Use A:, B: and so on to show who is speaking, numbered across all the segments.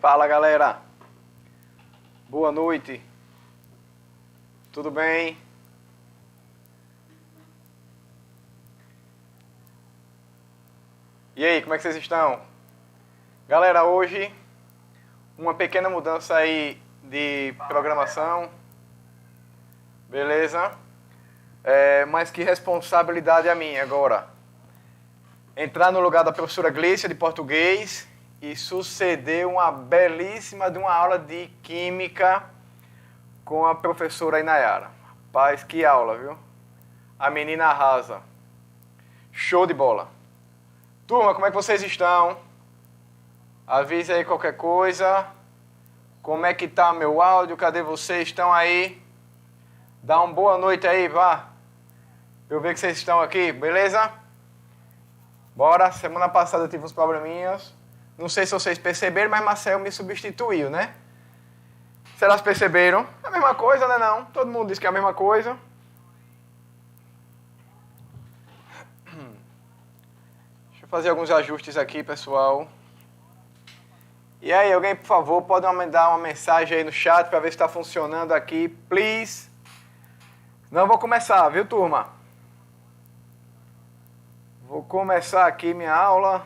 A: Fala, galera. Boa noite. Tudo bem? E aí, como é que vocês estão? Galera, hoje uma pequena mudança aí de programação. Beleza? Mas que responsabilidade é a minha agora. Entrar no lugar da professora Gleicia de português e suceder uma belíssima de uma aula de química com a professora Inayara. Rapaz, que aula, viu? A menina arrasa. Show de bola. Turma, como é que vocês estão? Avise aí qualquer coisa. Como é que tá meu áudio? Cadê vocês? Estão aí? Dá uma boa noite aí, vá. Eu ver que vocês estão aqui, beleza? Bora. Semana passada eu tive uns probleminhas. Não sei se vocês perceberam, mas Marcel me substituiu, né? Se elas perceberam, é a mesma coisa, né? Não. Todo mundo diz que é a mesma coisa. Deixa eu fazer alguns ajustes aqui, pessoal. E aí, alguém, por favor, pode mandar uma mensagem aí no chat para ver se está funcionando aqui, please. Não vou começar, viu, turma? Vou começar aqui minha aula.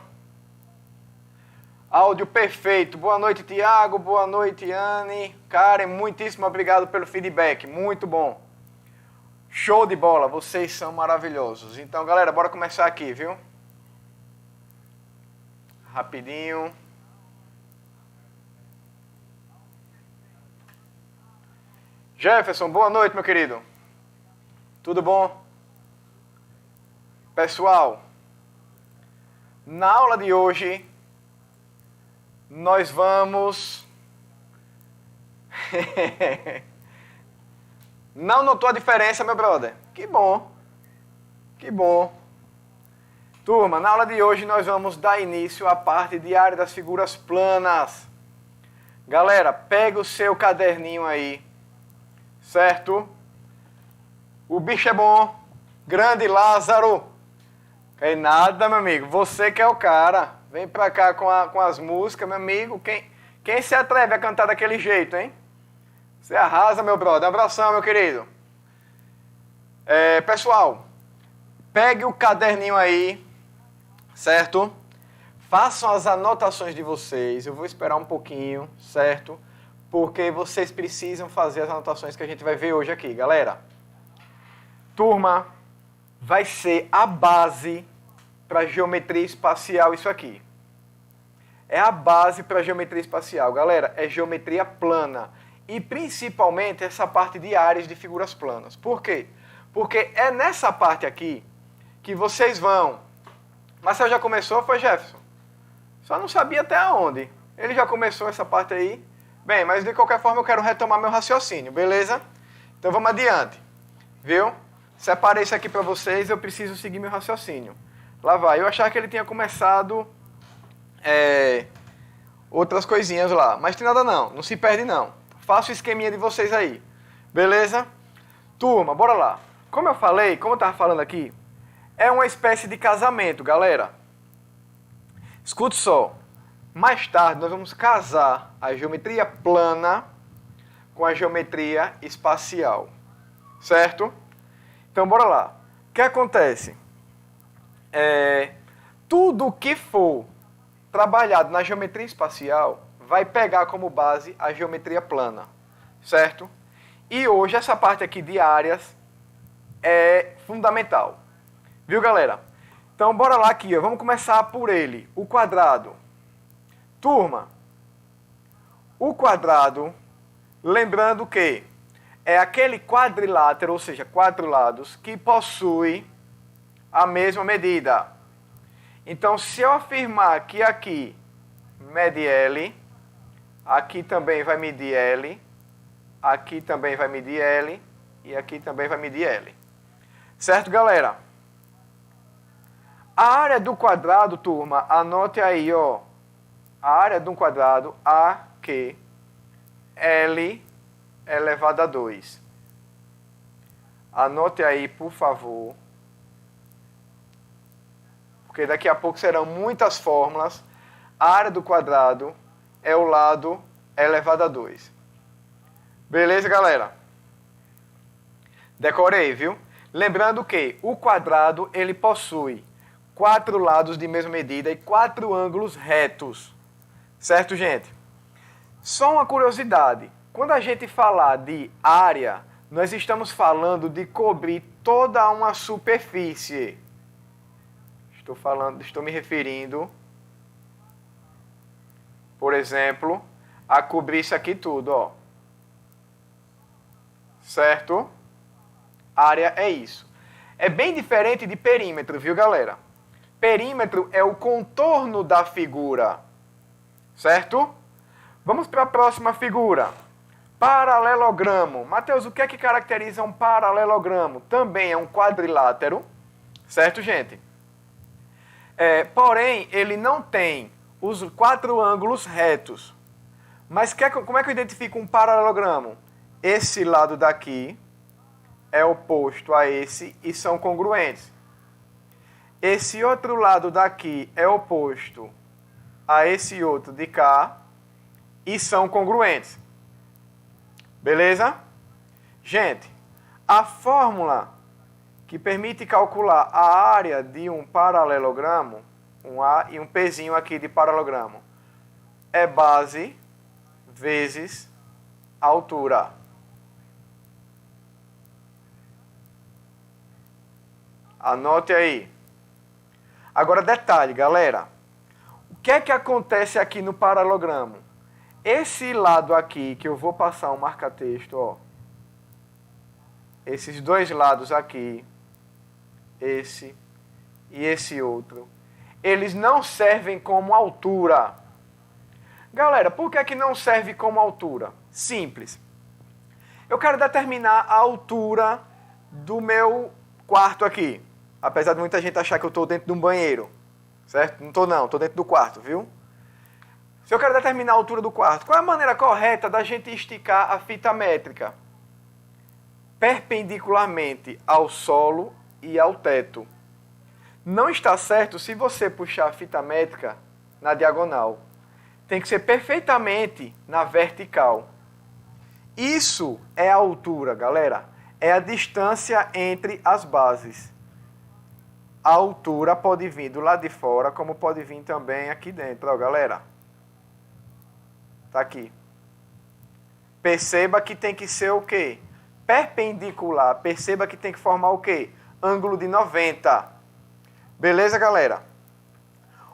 A: Áudio perfeito. Boa noite, Tiago. Boa noite, Anne. Karen, muitíssimo obrigado pelo feedback. Muito bom. Show de bola. Vocês são maravilhosos. Então, galera, bora começar aqui, viu? Rapidinho. Jefferson, boa noite, meu querido. Tudo bom? Pessoal, na aula de hoje, nós vamos... Não notou a diferença, meu brother? Que bom. Que bom. Turma, na aula de hoje nós vamos dar início à parte de área das figuras planas. Galera, pega o seu caderninho aí, certo? O bicho é bom. Grande Lázaro. Quer nada, meu amigo. Você que é o cara. Vem pra cá com as músicas, meu amigo. Quem se atreve a cantar daquele jeito, hein? Você arrasa, meu brother. Um abração, meu querido. Pessoal, pegue o caderninho aí, certo? Façam as anotações de vocês. Eu vou esperar um pouquinho, certo? Porque vocês precisam fazer as anotações que a gente vai ver hoje aqui, galera. Turma, vai ser a base para geometria espacial isso aqui. É a base para geometria espacial, galera. É geometria plana. E principalmente essa parte de áreas de figuras planas. Por quê? Porque é nessa parte aqui que vocês vão... Marcel já começou, foi Jefferson? Só não sabia até onde. Ele já começou essa parte aí. Bem, mas de qualquer forma eu quero retomar meu raciocínio, beleza? Então vamos adiante. Viu? Separei isso aqui para vocês, eu preciso seguir meu raciocínio. Lá vai. Eu achava que ele tinha começado outras coisinhas lá. Mas tem nada não. Não se perde não. Faça o esqueminha de vocês aí. Beleza? Turma, bora lá. Como eu falei, como eu estava falando aqui, é uma espécie de casamento, galera. Escute só. Mais tarde nós vamos casar a geometria plana com a geometria espacial. Certo? Então, bora lá. O que acontece? Tudo que for trabalhado na geometria espacial vai pegar como base a geometria plana, certo? E hoje essa parte aqui de áreas é fundamental. Viu, galera? Então, bora lá aqui, ó. Vamos começar por ele, o quadrado. Turma, o quadrado, lembrando que é aquele quadrilátero, ou seja, 4 lados, que possui a mesma medida. Então, se eu afirmar que aqui mede L, aqui também vai medir L, aqui também vai medir L, e aqui também vai medir L. Certo, galera? A área do quadrado, turma, anote aí, ó. A área de um quadrado, AQ, L elevado a 2. Anote aí, por favor. Porque daqui a pouco serão muitas fórmulas. A área do quadrado é o lado elevado a 2. Beleza, galera? Decorei, viu? Lembrando que o quadrado ele possui 4 lados de mesma medida e 4 ângulos retos. Certo, gente? Só uma curiosidade. Quando a gente falar de área, nós estamos falando de cobrir toda uma superfície. Estou me referindo, por exemplo, a cobrir isso aqui tudo, ó. Certo? Área é isso. É bem diferente de perímetro, viu, galera? Perímetro é o contorno da figura. Certo? Vamos para a próxima figura. Paralelogramo. Mateus, o que é que caracteriza um paralelogramo? Também é um quadrilátero. Certo, gente? Porém, ele não tem os 4 ângulos retos. Mas como é que eu identifico um paralelogramo? Esse lado daqui é oposto a esse e são congruentes. Esse outro lado daqui é oposto a esse outro de cá e são congruentes. Beleza? Gente, a fórmula que permite calcular a área de um paralelogramo, um A e um Pzinho aqui de paralelogramo, é base vezes altura. Anote aí. Agora detalhe, galera. O que é que acontece aqui no paralelogramo? Esse lado aqui, que eu vou passar um marca-texto, ó. Esses dois lados aqui, esse e esse outro, eles não servem como altura. Galera, por que não serve como altura? Simples. Eu quero determinar a altura do meu quarto aqui. Apesar de muita gente achar que eu estou dentro de um banheiro. Certo? Não estou não, estou dentro do quarto, viu? Se eu quero determinar a altura do quarto, qual é a maneira correta da gente esticar a fita métrica? Perpendicularmente ao solo e ao teto. Não está certo se você puxar a fita métrica na diagonal. Tem que ser perfeitamente na vertical. Isso é a altura, galera. É a distância entre as bases. A altura pode vir do lado de fora, como pode vir também aqui dentro, ó, galera. Tá aqui. Perceba que tem que ser o quê? Perpendicular. Perceba que tem que formar o quê? Ângulo de 90. Beleza, galera?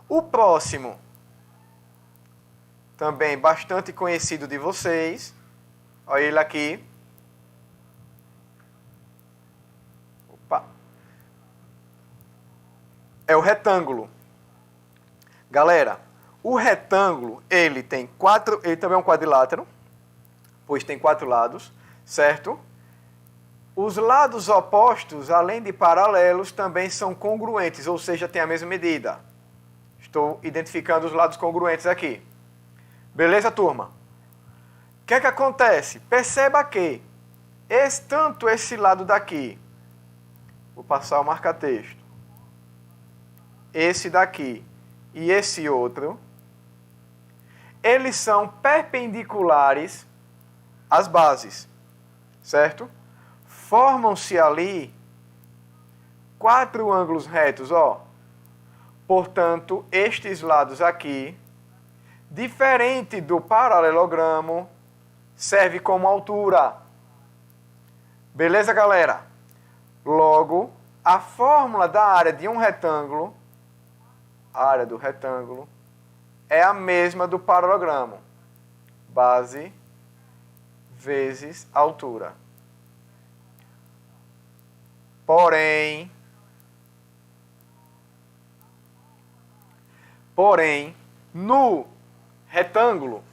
A: O próximo, também bastante conhecido de vocês. Olha ele aqui. Opa. É o retângulo. Galera, o retângulo, ele também é um quadrilátero, pois tem 4 lados, certo? Os lados opostos, além de paralelos, também são congruentes, ou seja, tem a mesma medida. Estou identificando os lados congruentes aqui. Beleza, turma? O que é que acontece? Perceba que tanto esse lado daqui, vou passar o marca-texto, esse daqui e esse outro, eles são perpendiculares às bases, certo? Formam-se ali 4 ângulos retos, ó. Portanto, estes lados aqui, diferente do paralelogramo, serve como altura. Beleza, galera? Logo, a fórmula da área de um retângulo, a área do retângulo, é a mesma do paralelogramo. Base vezes altura. Porém, no retângulo,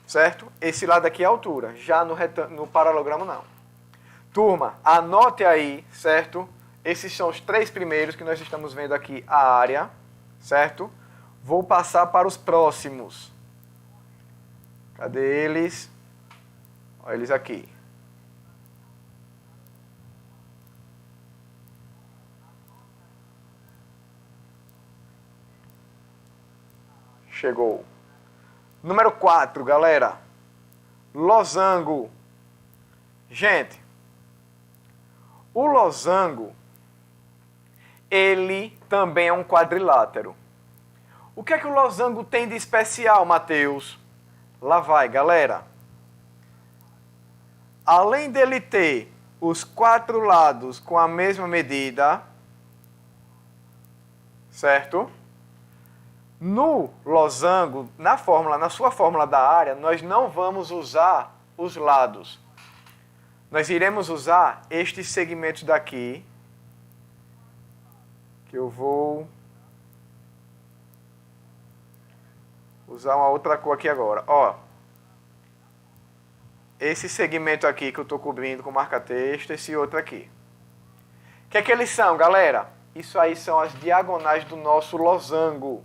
A: certo? Esse lado aqui é a altura, já no paralelogramo não. Turma, anote aí, certo? Esses são os 3 primeiros que nós estamos vendo aqui, a área, certo? Vou passar para os próximos. Cadê eles? Olha eles aqui. Chegou. Número 4, galera. Losango. Gente, o losango, ele também é um quadrilátero. O que é que o losango tem de especial, Mateus? Lá vai, galera. Além dele ter os 4 lados com a mesma medida, certo? No losango, na sua fórmula da área, nós não vamos usar os lados. Nós iremos usar estes segmentos daqui, que eu vou usar uma outra cor aqui agora. Ó, esse segmento aqui que eu estou cobrindo com marca-texto, esse outro aqui. O que é que eles são, galera? Isso aí são as diagonais do nosso losango.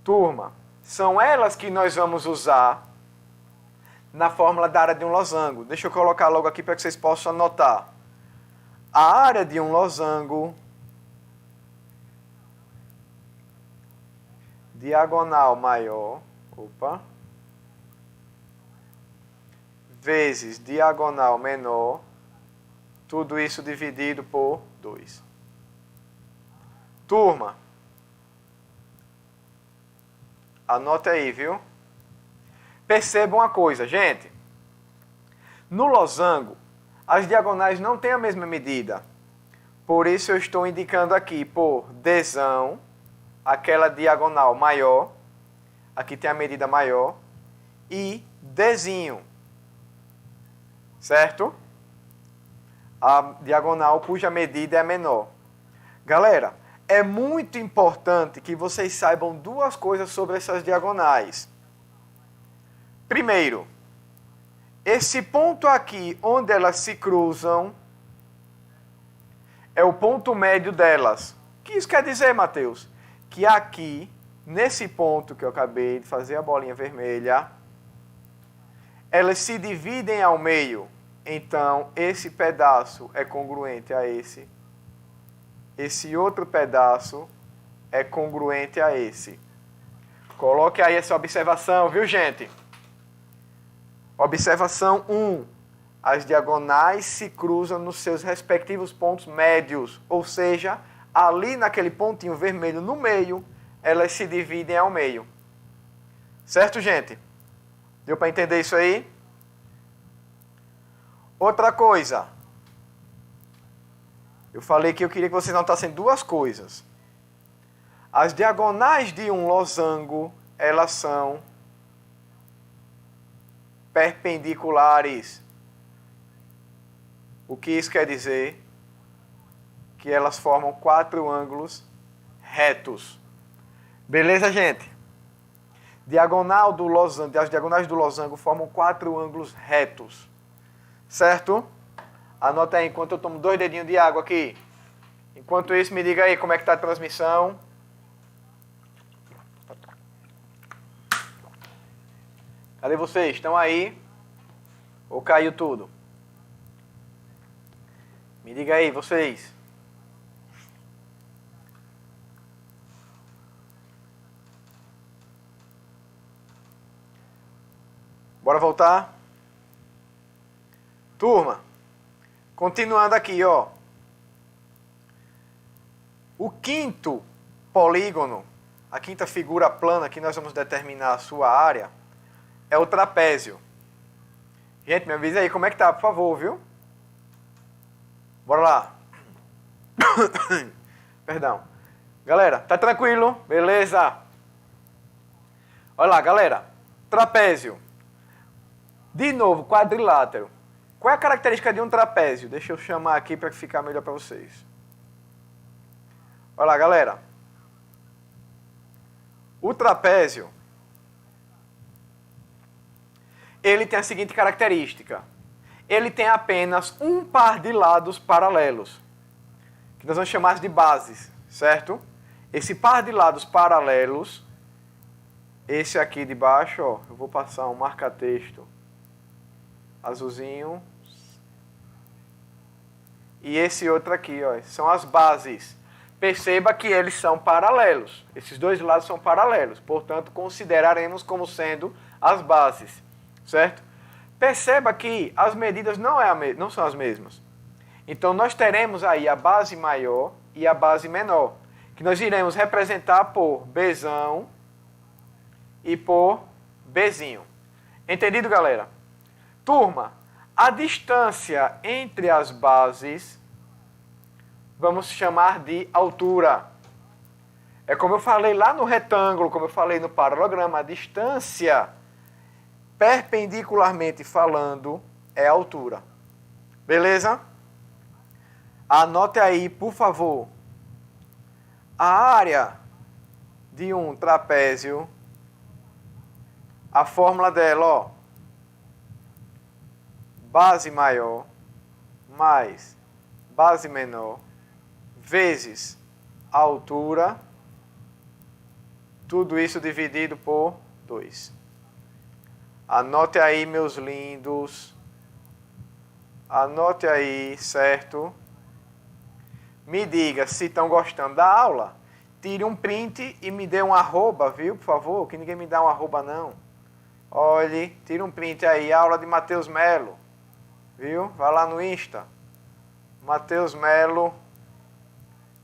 A: Turma, são elas que nós vamos usar na fórmula da área de um losango. Deixa eu colocar logo aqui para que vocês possam anotar. A área de um losango, diagonal maior, vezes diagonal menor, tudo isso dividido por 2. Turma, anota aí, viu? Percebam uma coisa, gente. No losango, as diagonais não têm a mesma medida. Por isso eu estou indicando aqui por Dzão, aquela diagonal maior, aqui tem a medida maior, e Dzinho, certo? A diagonal cuja medida é menor. Galera, é muito importante que vocês saibam 2 coisas sobre essas diagonais. Primeiro, esse ponto aqui onde elas se cruzam é o ponto médio delas. O que isso quer dizer, Mateus? Que aqui, nesse ponto que eu acabei de fazer a bolinha vermelha, elas se dividem ao meio. Então, esse pedaço é congruente a esse. Esse outro pedaço é congruente a esse. Coloque aí essa observação, viu, gente? Observação 1. As diagonais se cruzam nos seus respectivos pontos médios. Ou seja, ali naquele pontinho vermelho no meio, elas se dividem ao meio. Certo, gente? Deu para entender isso aí? Outra coisa. Eu falei que eu queria que vocês notassem 2 coisas. As diagonais de um losango, elas são perpendiculares. O que isso quer dizer? Que elas formam 4 ângulos retos. Beleza, gente? As diagonais do losango formam 4 ângulos retos. Certo? Anota aí enquanto eu tomo 2 dedinhos de água aqui. Enquanto isso, me diga aí como é que está a transmissão. Cadê vocês? Estão aí? Ou caiu tudo? Me diga aí, vocês. Bora voltar? Turma, continuando aqui, ó. O quinto polígono, a quinta figura plana que nós vamos determinar a sua área, é o trapézio. Gente, me avisa aí como é que tá, por favor, viu? Bora lá. Perdão. Galera, tá tranquilo? Beleza? Olha lá, galera. Trapézio. De novo, quadrilátero. Qual é a característica de um trapézio? Deixa eu chamar aqui para ficar melhor para vocês. Olha lá, galera. O trapézio, ele tem a seguinte característica. Ele tem apenas um par de lados paralelos, que nós vamos chamar de bases, certo? Esse par de lados paralelos, esse aqui de baixo, ó, eu vou passar um marca-texto azulzinho. E esse outro aqui, ó, são as bases. Perceba que eles são paralelos. Esses dois lados são paralelos. Portanto, consideraremos como sendo as bases. Certo? Perceba que as medidas não são as mesmas. Então, nós teremos aí a base maior e a base menor, que nós iremos representar por Bzão e por Bzinho. Entendido, galera? Turma, a distância entre as bases vamos chamar de altura. É como eu falei lá no retângulo, como eu falei no paralelogramo, a distância, perpendicularmente falando, é a altura. Beleza? Anote aí, por favor, a área de um trapézio, a fórmula dela, ó, base maior mais base menor vezes a altura, tudo isso dividido por 2. Anote aí, meus lindos. Anote aí, certo? Me diga se estão gostando da aula. Tire um print e me dê um arroba, viu, por favor? Que ninguém me dá um arroba, não. Olhe, tire um print aí, aula de Matheus Melo. Viu? Vai lá no Insta. Matheus Melo,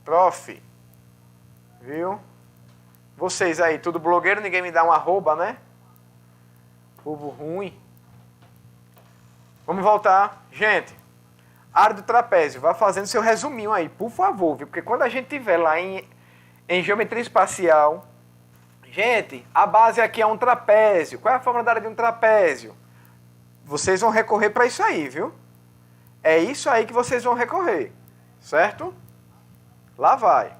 A: prof. Viu? Vocês aí, tudo blogueiro, ninguém me dá um arroba, né? Povo ruim. Vamos voltar. Gente, área do trapézio, vá fazendo seu resuminho aí, por favor, viu? Porque quando a gente tiver lá em geometria espacial, gente, a base aqui é um trapézio. Qual é a fórmula da área de um trapézio? Vocês vão recorrer para isso aí, viu? É isso aí que vocês vão recorrer, certo? Lá vai.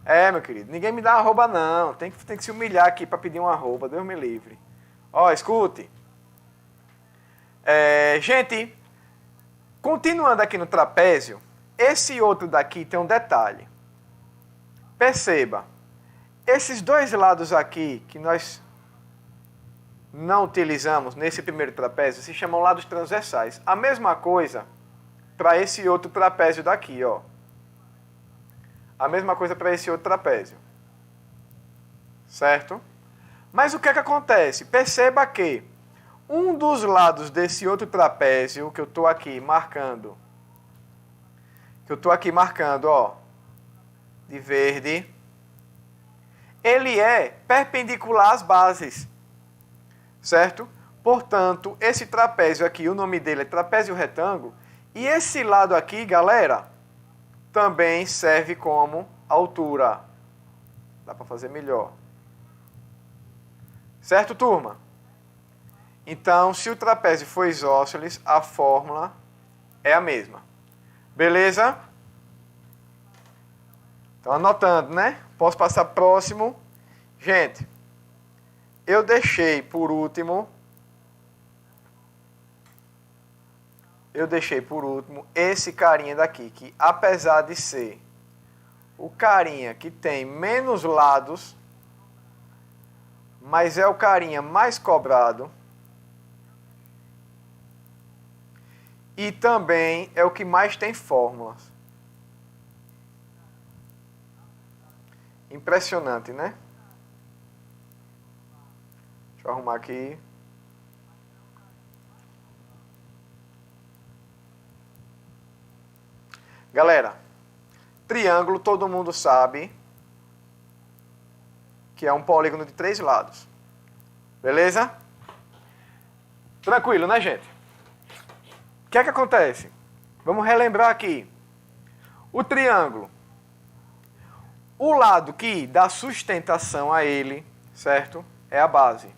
A: É, meu querido, ninguém me dá arroba não. Tem que se humilhar aqui para pedir um arroba, Deus me livre. Ó, escute. Gente, continuando aqui no trapézio, esse outro daqui tem um detalhe. Perceba, esses dois lados aqui que nós não utilizamos nesse primeiro trapézio se chamam lados transversais. A mesma coisa para esse outro trapézio daqui, ó. A mesma coisa para esse outro trapézio. Certo? Mas o que é que acontece? Perceba que um dos lados desse outro trapézio que eu estou aqui marcando, ó, de verde, ele é perpendicular às bases. Certo? Portanto, esse trapézio aqui, o nome dele é trapézio retângulo, e esse lado aqui, galera, também serve como altura. Dá para fazer melhor. Certo, turma? Então, se o trapézio for isósceles, a fórmula é a mesma. Beleza? Então, anotando, né? Posso passar próximo. Gente, eu deixei por último esse carinha daqui, que apesar de ser o carinha que tem menos lados, mas é o carinha mais cobrado e também é o que mais tem fórmulas. Impressionante, né? Deixa eu arrumar aqui. Galera, triângulo todo mundo sabe que é um polígono de 3 lados. Beleza? Tranquilo, né, gente? O que é que acontece? Vamos relembrar aqui. O triângulo, o lado que dá sustentação a ele, certo? É a base.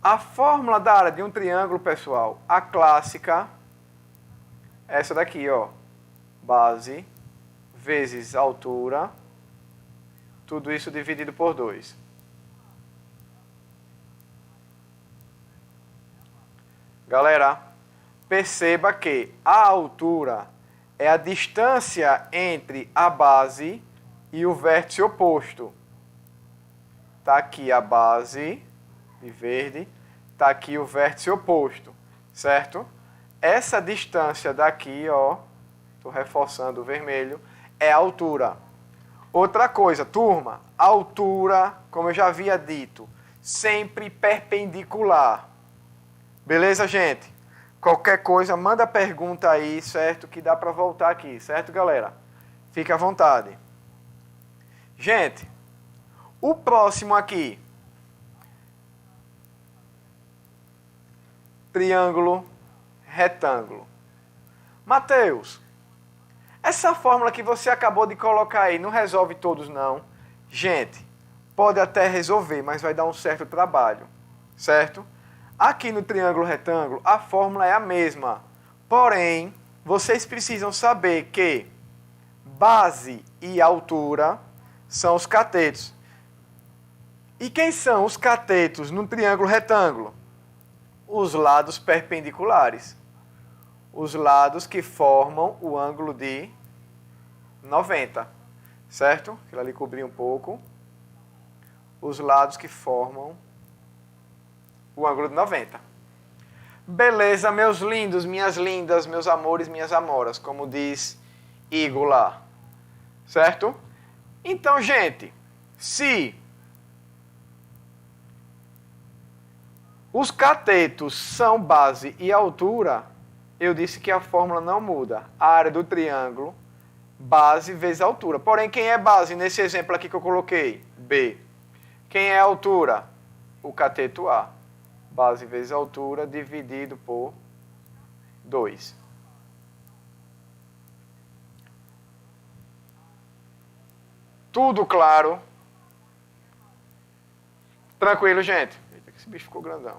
A: A fórmula da área de um triângulo, pessoal, a clássica, essa daqui, ó. Base vezes altura, tudo isso dividido por 2. Galera, perceba que a altura é a distância entre a base e o vértice oposto. Está aqui a base, de verde, está aqui o vértice oposto, certo? Essa distância daqui, ó, estou reforçando o vermelho, é a altura. Outra coisa, turma, altura, como eu já havia dito, sempre perpendicular. Beleza, gente? Qualquer coisa, manda pergunta aí, certo? Que dá para voltar aqui, certo, galera? Fique à vontade. Gente, o próximo aqui. Triângulo, retângulo. Mateus, essa fórmula que você acabou de colocar aí não resolve todos, não? Gente, pode até resolver, mas vai dar um certo trabalho, certo? Aqui no triângulo retângulo, a fórmula é a mesma. Porém, vocês precisam saber que base e altura são os catetos. E quem são os catetos no triângulo retângulo? Os lados perpendiculares. Os lados que formam o ângulo de 90. Certo? Aquilo ali cobriu um pouco. Os lados que formam o ângulo de 90. Beleza, meus lindos, minhas lindas, meus amores, minhas amoras, como diz Igor lá. Certo? Então, gente, se os catetos são base e altura, eu disse que a fórmula não muda. A área do triângulo, base vezes altura. Porém, quem é base nesse exemplo aqui que eu coloquei? B. Quem é altura? O cateto A. Base vezes altura dividido por 2. Tudo claro? Tranquilo, gente? Eita, que esse bicho ficou grandão.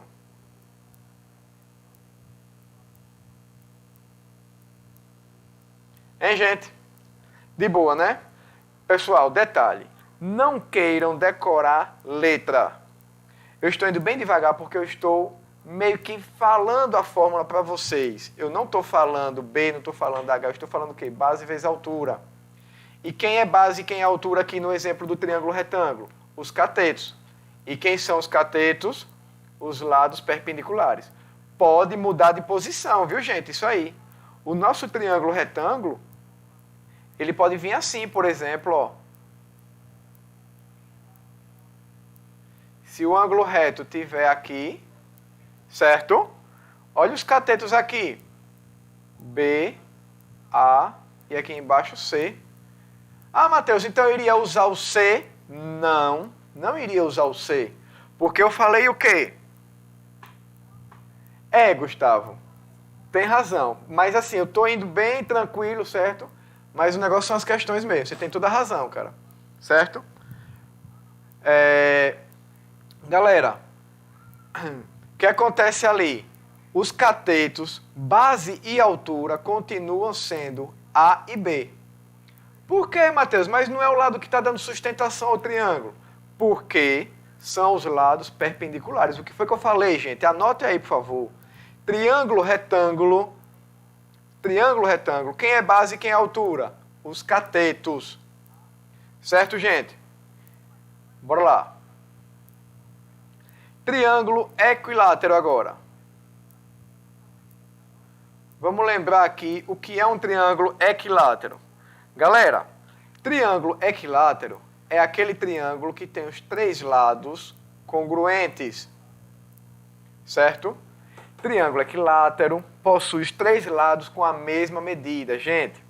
A: Hein, gente? De boa, né? Pessoal, detalhe. Não queiram decorar letra. Eu estou indo bem devagar porque eu estou meio que falando a fórmula para vocês. Eu não estou falando B, não estou falando H, eu estou falando o quê? Base vezes altura. E quem é base e quem é altura aqui no exemplo do triângulo retângulo? Os catetos. E quem são os catetos? Os lados perpendiculares. Pode mudar de posição, viu, gente? Isso aí. O nosso triângulo retângulo, ele pode vir assim, por exemplo, ó. Se o ângulo reto tiver aqui, certo? Olha os catetos aqui. B, A e aqui embaixo C. Ah, Mateus, então eu iria usar o C? Não, não iria usar o C. Porque eu falei o quê? Gustavo, tem razão. Mas assim, eu tô indo bem tranquilo, certo? Mas o negócio são as questões mesmo. Você tem toda a razão, cara. Certo? Galera, o que acontece ali? Os catetos, base e altura, continuam sendo A e B. Por quê, Mateus? Mas não é o lado que está dando sustentação ao triângulo. Porque são os lados perpendiculares. O que foi que eu falei, gente? Anote aí, por favor. Triângulo, retângulo. Triângulo, retângulo. Quem é base e quem é altura? Os catetos. Certo, gente? Bora lá. Triângulo equilátero agora. Vamos lembrar aqui o que é um triângulo equilátero. Galera, triângulo equilátero é aquele triângulo que tem os três lados congruentes. Certo? Triângulo equilátero possui os três lados com a mesma medida. Gente,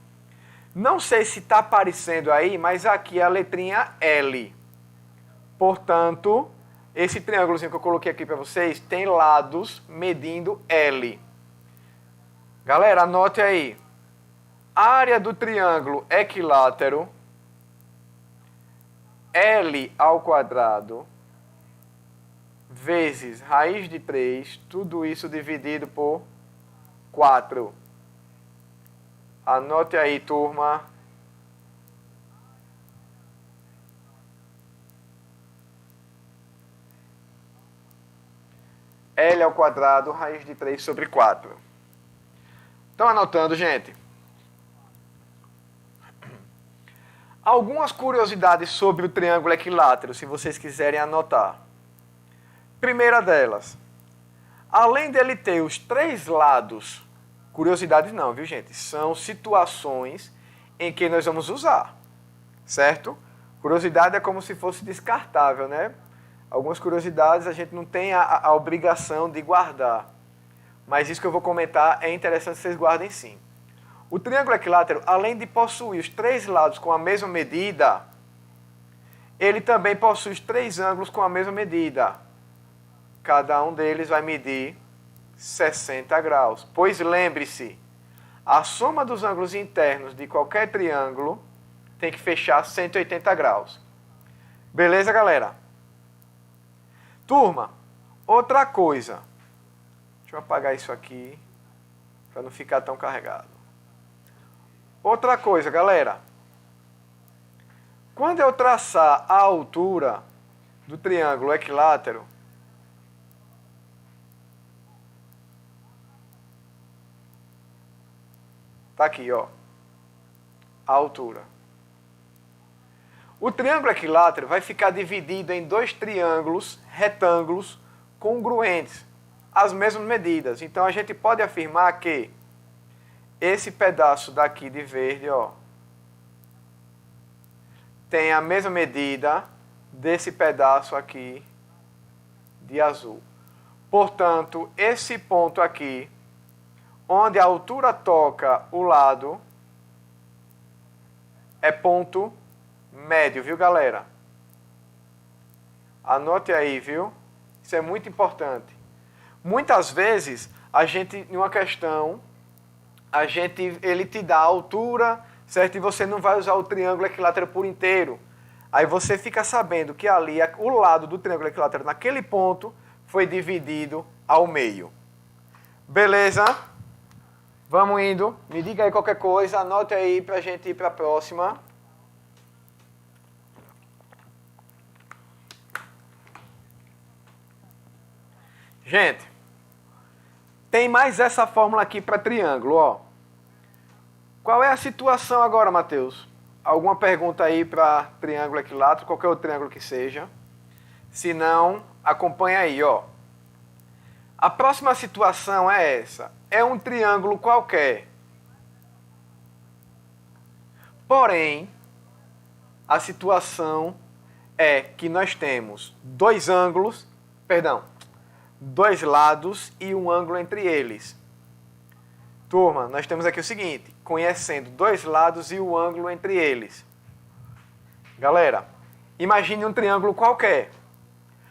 A: não sei se está aparecendo aí, mas aqui é a letrinha L. Portanto, esse triângulozinho que eu coloquei aqui para vocês tem lados medindo L. Galera, anote aí. Área do triângulo equilátero, L ao quadrado, vezes raiz de 3, tudo isso dividido por 4. Anote aí, turma. L ao quadrado, raiz de 3 sobre 4. Estão anotando, gente? Algumas curiosidades sobre o triângulo equilátero, se vocês quiserem anotar. Primeira delas, além dele ter os três lados, curiosidades não, viu, gente? São situações em que nós vamos usar, certo? Curiosidade é como se fosse descartável, né? Algumas curiosidades a gente não tem a obrigação de guardar. Mas isso que eu vou comentar é interessante que vocês guardem sim. O triângulo equilátero, além de possuir os 3 lados com a mesma medida, ele também possui os 3 ângulos com a mesma medida. Cada um deles vai medir 60 graus. Pois lembre-se, a soma dos ângulos internos de qualquer triângulo tem que fechar 180 graus. Beleza, galera? Turma, outra coisa. Deixa eu apagar isso aqui, para não ficar tão carregado. Outra coisa, galera. Quando eu traçar a altura do triângulo equilátero, tá aqui, ó, a altura. O triângulo equilátero vai ficar dividido em 2 triângulos retângulos congruentes, as mesmas medidas. Então a gente pode afirmar que esse pedaço daqui de verde, ó, tem a mesma medida desse pedaço aqui de azul. Portanto, esse ponto aqui, onde a altura toca o lado, é ponto médio, viu, galera? Anote aí, viu? Isso é muito importante. Muitas vezes, a gente, em uma questão, ele te dá a altura, certo? E você não vai usar o triângulo equilátero por inteiro. Aí você fica sabendo que ali, o lado do triângulo equilátero, naquele ponto, foi dividido ao meio. Beleza? Vamos indo. Me diga aí qualquer coisa, anote aí pra gente ir para a próxima. Gente, tem mais essa fórmula aqui para triângulo, ó. Qual é a situação agora, Matheus? Alguma pergunta aí para triângulo equilátero, qualquer outro triângulo que seja? Se não, acompanha aí, ó. A próxima situação é essa. É um triângulo qualquer. Porém, a situação é que nós temos 2 ângulos, perdão, 2 lados e um ângulo entre eles. Turma, nós temos aqui o seguinte, conhecendo 2 lados e o ângulo entre eles. Galera, imagine um triângulo qualquer.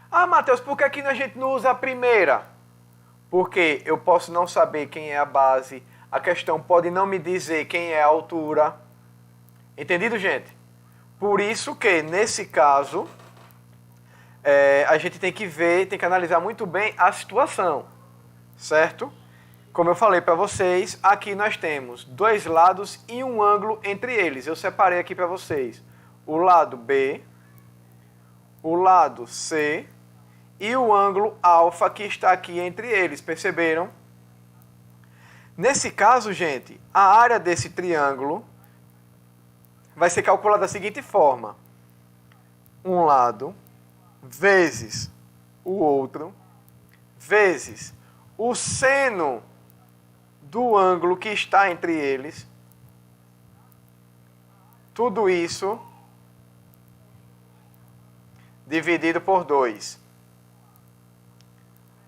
A: Ah, Matheus, por que aqui a gente não usa a primeira? Porque eu posso não saber quem é a base, a questão pode não me dizer quem é a altura. Entendido, gente? Por isso que, nesse caso, a gente tem que ver, tem que analisar muito bem a situação, certo? Como eu falei para vocês, aqui nós temos 2 lados e um ângulo entre eles. Eu separei aqui para vocês o lado B, o lado C e o ângulo alfa que está aqui entre eles, perceberam? Nesse caso, gente, a área desse triângulo vai ser calculada da seguinte forma. Um lado vezes o outro, vezes o seno do ângulo que está entre eles. Tudo isso dividido por 2.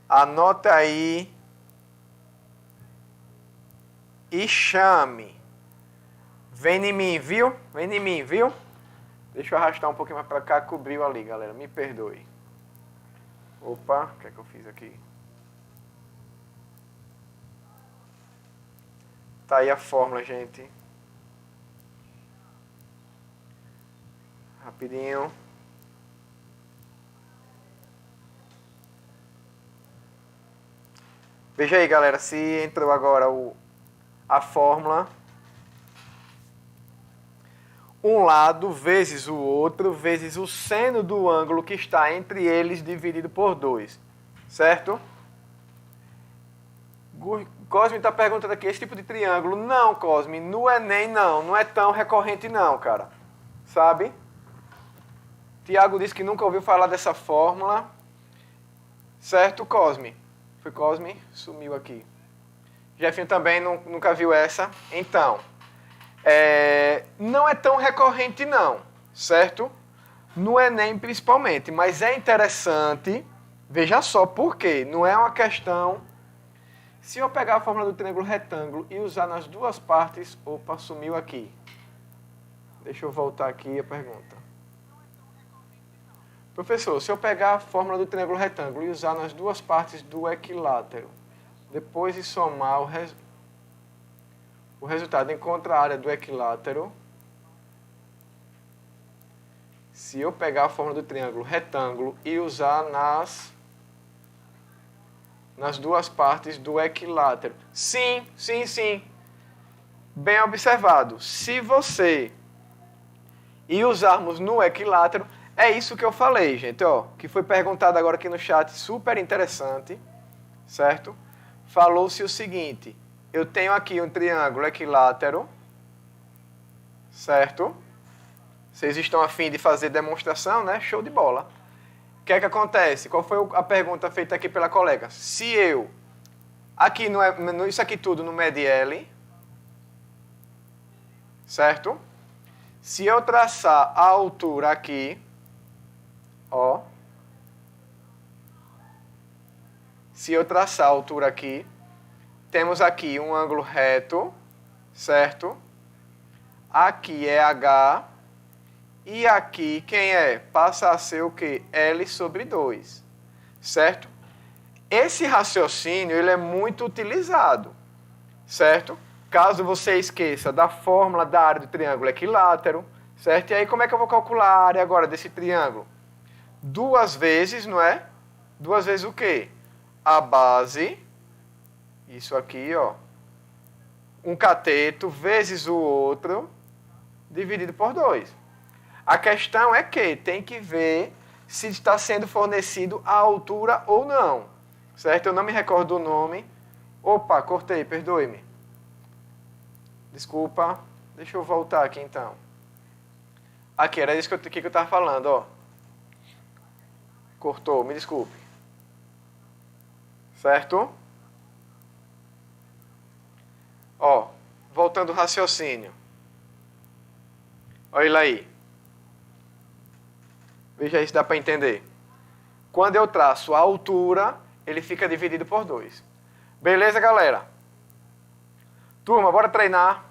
A: Anota aí e chame. Vem em mim, viu? Vem em mim, viu? Deixa eu arrastar um pouquinho mais para cá, cobriu ali, galera. Me perdoe. Opa, o que é que eu fiz aqui? Tá aí a fórmula, gente. Rapidinho. Veja aí, galera, se entrou agora a fórmula. Um lado vezes o outro, vezes o seno do ângulo que está entre eles, dividido por 2. Certo? Cosme está perguntando aqui, esse tipo de triângulo. Não, Cosme, no Enem não é tão recorrente não, cara. Sabe? Tiago disse que nunca ouviu falar dessa fórmula. Certo, Cosme? Foi Cosme? Sumiu aqui. Jefinho também nunca viu essa. Então, Não é tão recorrente não, certo? No Enem principalmente, mas é interessante, veja só, por quê? Não é uma questão... Se eu pegar a fórmula do triângulo retângulo e usar nas duas partes... Opa, sumiu aqui. Deixa eu voltar aqui a pergunta. Professor, se eu pegar a fórmula do triângulo retângulo e usar nas duas partes do equilátero, depois de somar o resultado, encontra a área do equilátero. Se eu pegar a fórmula do triângulo retângulo e usar nas duas partes do equilátero. Sim, sim, sim. Bem observado. Se você e usarmos no equilátero, é isso que eu falei, gente, ó, que foi perguntado agora aqui no chat, super interessante, certo? Falou-se o seguinte: eu tenho aqui um triângulo equilátero, certo? Vocês estão a fim de fazer demonstração, né? Show de bola. O que é que acontece? Qual foi a pergunta feita aqui pela colega? Se eu, aqui isso aqui tudo no mede L, certo? Se eu traçar a altura aqui, ó, se eu traçar a altura aqui, temos aqui um ângulo reto, certo? Aqui é H, e aqui quem é? Passa a ser o quê? L sobre 2, certo? Esse raciocínio, ele é muito utilizado, certo? Caso você esqueça da fórmula da área do triângulo equilátero, certo? E aí como é que eu vou calcular a área agora desse triângulo? Duas vezes, não é? Duas vezes o quê? A base, isso aqui, ó, um cateto vezes o outro, dividido por 2. A questão é que tem que ver se está sendo fornecido a altura ou não, certo? Eu não me recordo do nome. Opa, cortei, perdoe-me. Desculpa, deixa eu voltar aqui então. Aqui, era isso que eu estava falando, ó. Cortou, me desculpe. Certo? Ó, voltando ao raciocínio. Olha ele aí. Veja aí se dá para entender. Quando eu traço a altura, ele fica dividido por 2. Beleza, galera? Turma, bora treinar.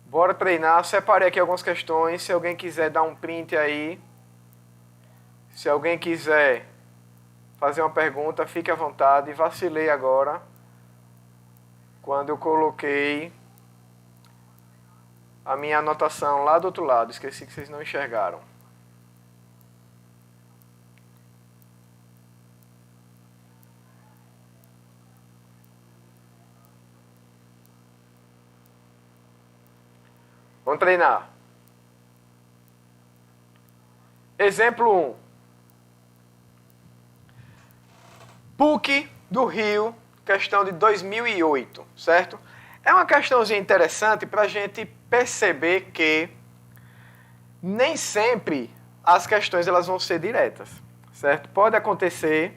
A: Bora treinar. Separei aqui algumas questões. Se alguém quiser dar um print aí. Se alguém quiser fazer uma pergunta, fique à vontade. Vacilei agora. Quando eu coloquei a minha anotação lá do outro lado. Esqueci que vocês não enxergaram. Vamos treinar. Exemplo 1. PUC do Rio, questão de 2008, certo? É uma questãozinha interessante para a gente perceber que nem sempre as questões elas vão ser diretas, certo? Pode acontecer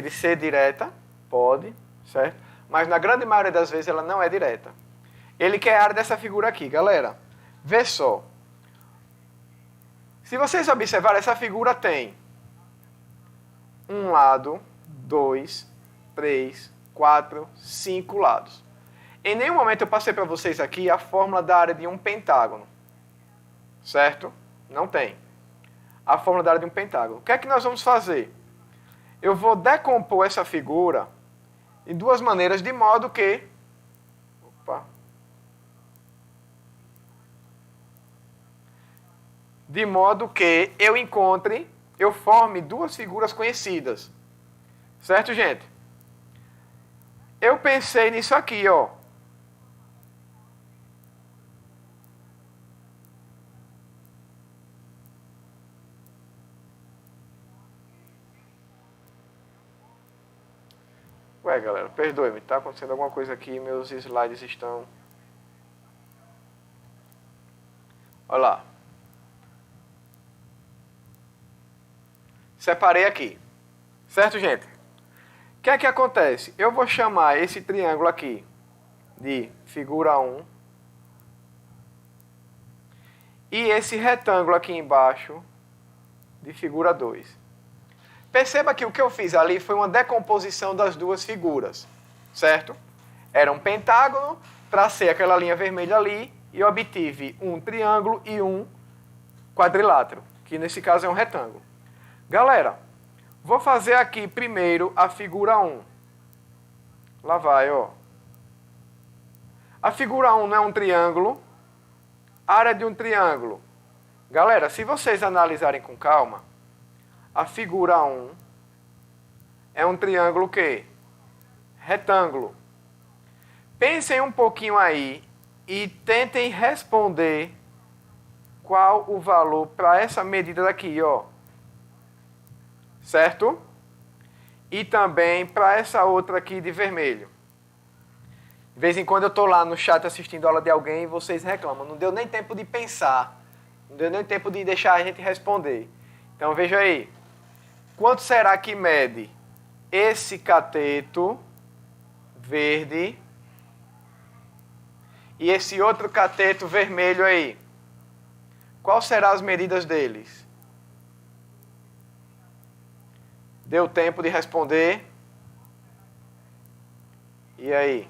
A: de ser direta, pode, certo? Mas na grande maioria das vezes ela não é direta. Ele quer a área dessa figura aqui, galera. Vê só. Se vocês observarem, essa figura tem um lado, 2, 3, 4, 5 lados. Em nenhum momento eu passei para vocês aqui a fórmula da área de um pentágono. Certo? Não tem. A fórmula da área de um pentágono. O que é que nós vamos fazer? Eu vou decompor essa figura em duas maneiras, de modo que... Opa. De modo que eu forme duas figuras conhecidas. Certo, gente? Eu pensei nisso aqui, ó. Ué, galera, perdoe-me, tá acontecendo alguma coisa aqui, meus slides estão... Olha lá. Separei aqui. Certo, gente? O que é que acontece? Eu vou chamar esse triângulo aqui de figura 1. E esse retângulo aqui embaixo de figura 2. Perceba que o que eu fiz ali foi uma decomposição das duas figuras, certo? Era um pentágono, tracei aquela linha vermelha ali e obtive um triângulo e um quadrilátero, que nesse caso é um retângulo. Galera, vou fazer aqui primeiro a figura 1. Lá vai, ó. A figura 1 não é um triângulo. Área de um triângulo. Galera, se vocês analisarem com calma, a figura 1 é um triângulo o quê? Retângulo. Pensem um pouquinho aí e tentem responder qual o valor para essa medida daqui, ó. Certo? E também para essa outra aqui de vermelho. De vez em quando eu estou lá no chat assistindo a aula de alguém e vocês reclamam. Não deu nem tempo de pensar. Não deu nem tempo de deixar a gente responder. Então veja aí. Quanto será que mede esse cateto verde e esse outro cateto vermelho aí? Quais serão as medidas deles? Deu tempo de responder? E aí?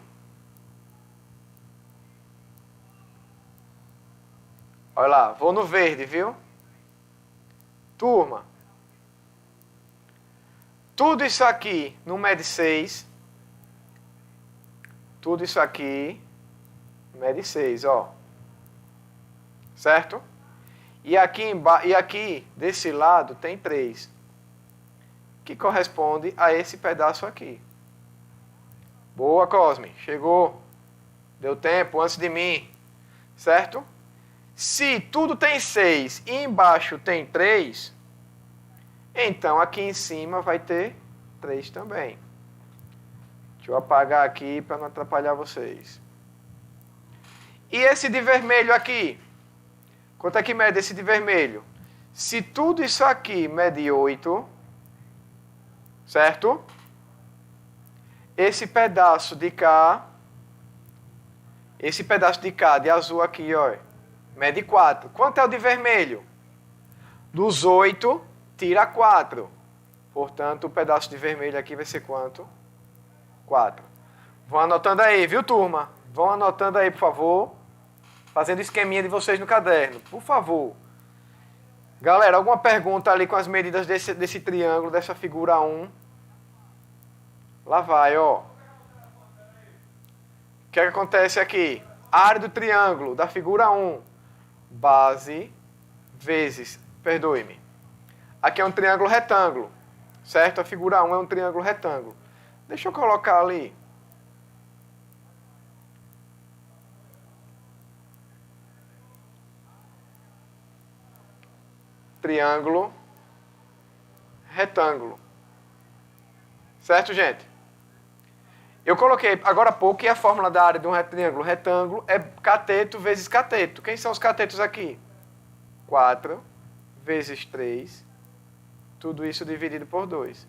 A: Olha lá, vou no verde, viu? Turma. Tudo isso aqui não mede 6. Tudo isso aqui mede 6, ó. Certo? E aqui, desse lado, tem 3. Que corresponde a esse pedaço aqui. Boa, Cosme. Chegou. Deu tempo antes de mim. Certo? Se tudo tem 6 e embaixo tem 3, então aqui em cima vai ter 3 também. Deixa eu apagar aqui para não atrapalhar vocês. E esse de vermelho aqui? Quanto é que mede esse de vermelho? Se tudo isso aqui mede 8, certo? Esse pedaço de cá de azul aqui, ó, mede 4. Quanto é o de vermelho? Dos 8, tira 4. Portanto, o pedaço de vermelho aqui vai ser quanto? 4. Vão anotando aí, viu, turma? Vão anotando aí, por favor. Fazendo esqueminha de vocês no caderno, por favor. Galera, alguma pergunta ali com as medidas desse triângulo, dessa figura 1? Lá vai, ó. O que é que acontece aqui? A área do triângulo, da figura 1. Base vezes, perdoe-me. Aqui é um triângulo retângulo, certo? A figura 1 é um triângulo retângulo. Deixa eu colocar ali. Triângulo, retângulo. Certo, gente? Eu coloquei agora há pouco que a fórmula da área de um triângulo retângulo é cateto vezes cateto. Quem são os catetos aqui? 4 vezes 3, tudo isso dividido por 2.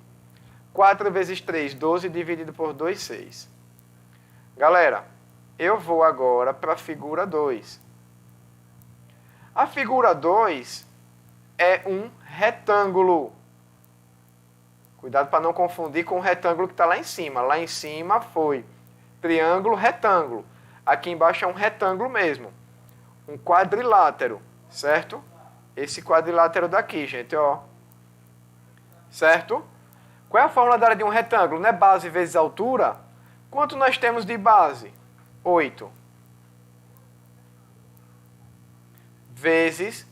A: 4 vezes 3, 12 dividido por 2, 6. Galera, eu vou agora para a figura 2. A figura 2 é um retângulo. Cuidado para não confundir com o retângulo que está lá em cima. Lá em cima foi triângulo, retângulo. Aqui embaixo é um retângulo mesmo. Um quadrilátero, certo? Esse quadrilátero daqui, gente, ó. Certo? Qual é a fórmula da área de um retângulo? Não é base vezes altura? Quanto nós temos de base? 8. Vezes.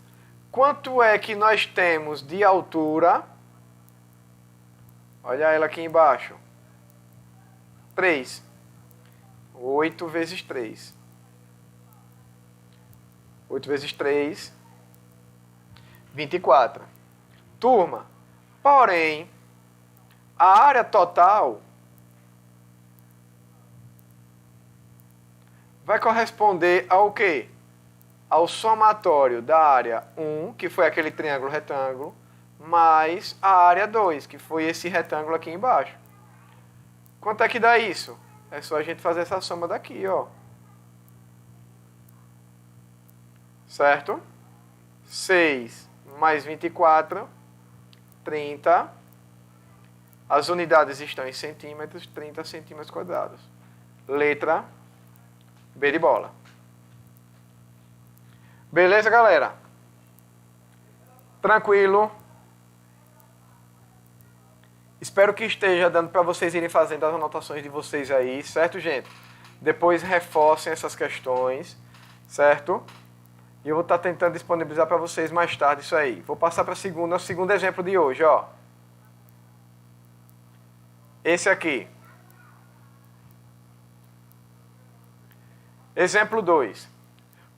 A: Quanto é que nós temos de altura? Olha ela aqui embaixo. 3. 8 vezes 3. 8 vezes 3, 24. Turma, porém, a área total vai corresponder ao quê? Ao somatório da área 1, que foi aquele triângulo retângulo, mais a área 2, que foi esse retângulo aqui embaixo. Quanto é que dá isso? é só a gente fazer essa soma daqui, ó. Certo? 6 mais 24, 30. As unidades estão em centímetros, 30 centímetros quadrados. Letra B de bola. Beleza, galera? Tranquilo? Espero que esteja dando para vocês irem fazendo as anotações de vocês aí, certo, gente? Depois reforcem essas questões, certo? E eu vou estar tentando disponibilizar para vocês mais tarde isso aí. Vou passar para o segundo exemplo de hoje, ó. Esse aqui. Exemplo 2.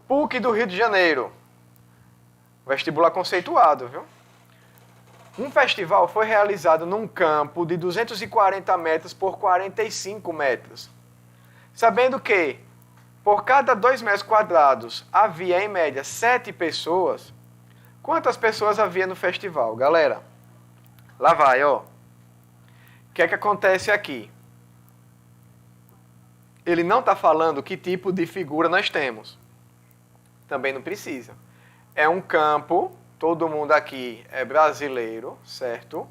A: PUC do Rio de Janeiro. Vestibular conceituado, viu? Um festival foi realizado num campo de 240 metros por 45 metros. Sabendo que, por cada 2 metros quadrados, havia em média 7 pessoas, quantas pessoas havia no festival? Galera, lá vai, ó. O que é que acontece aqui? Ele não está falando que tipo de figura nós temos. Também não precisa. É um campo, todo mundo aqui é brasileiro, certo?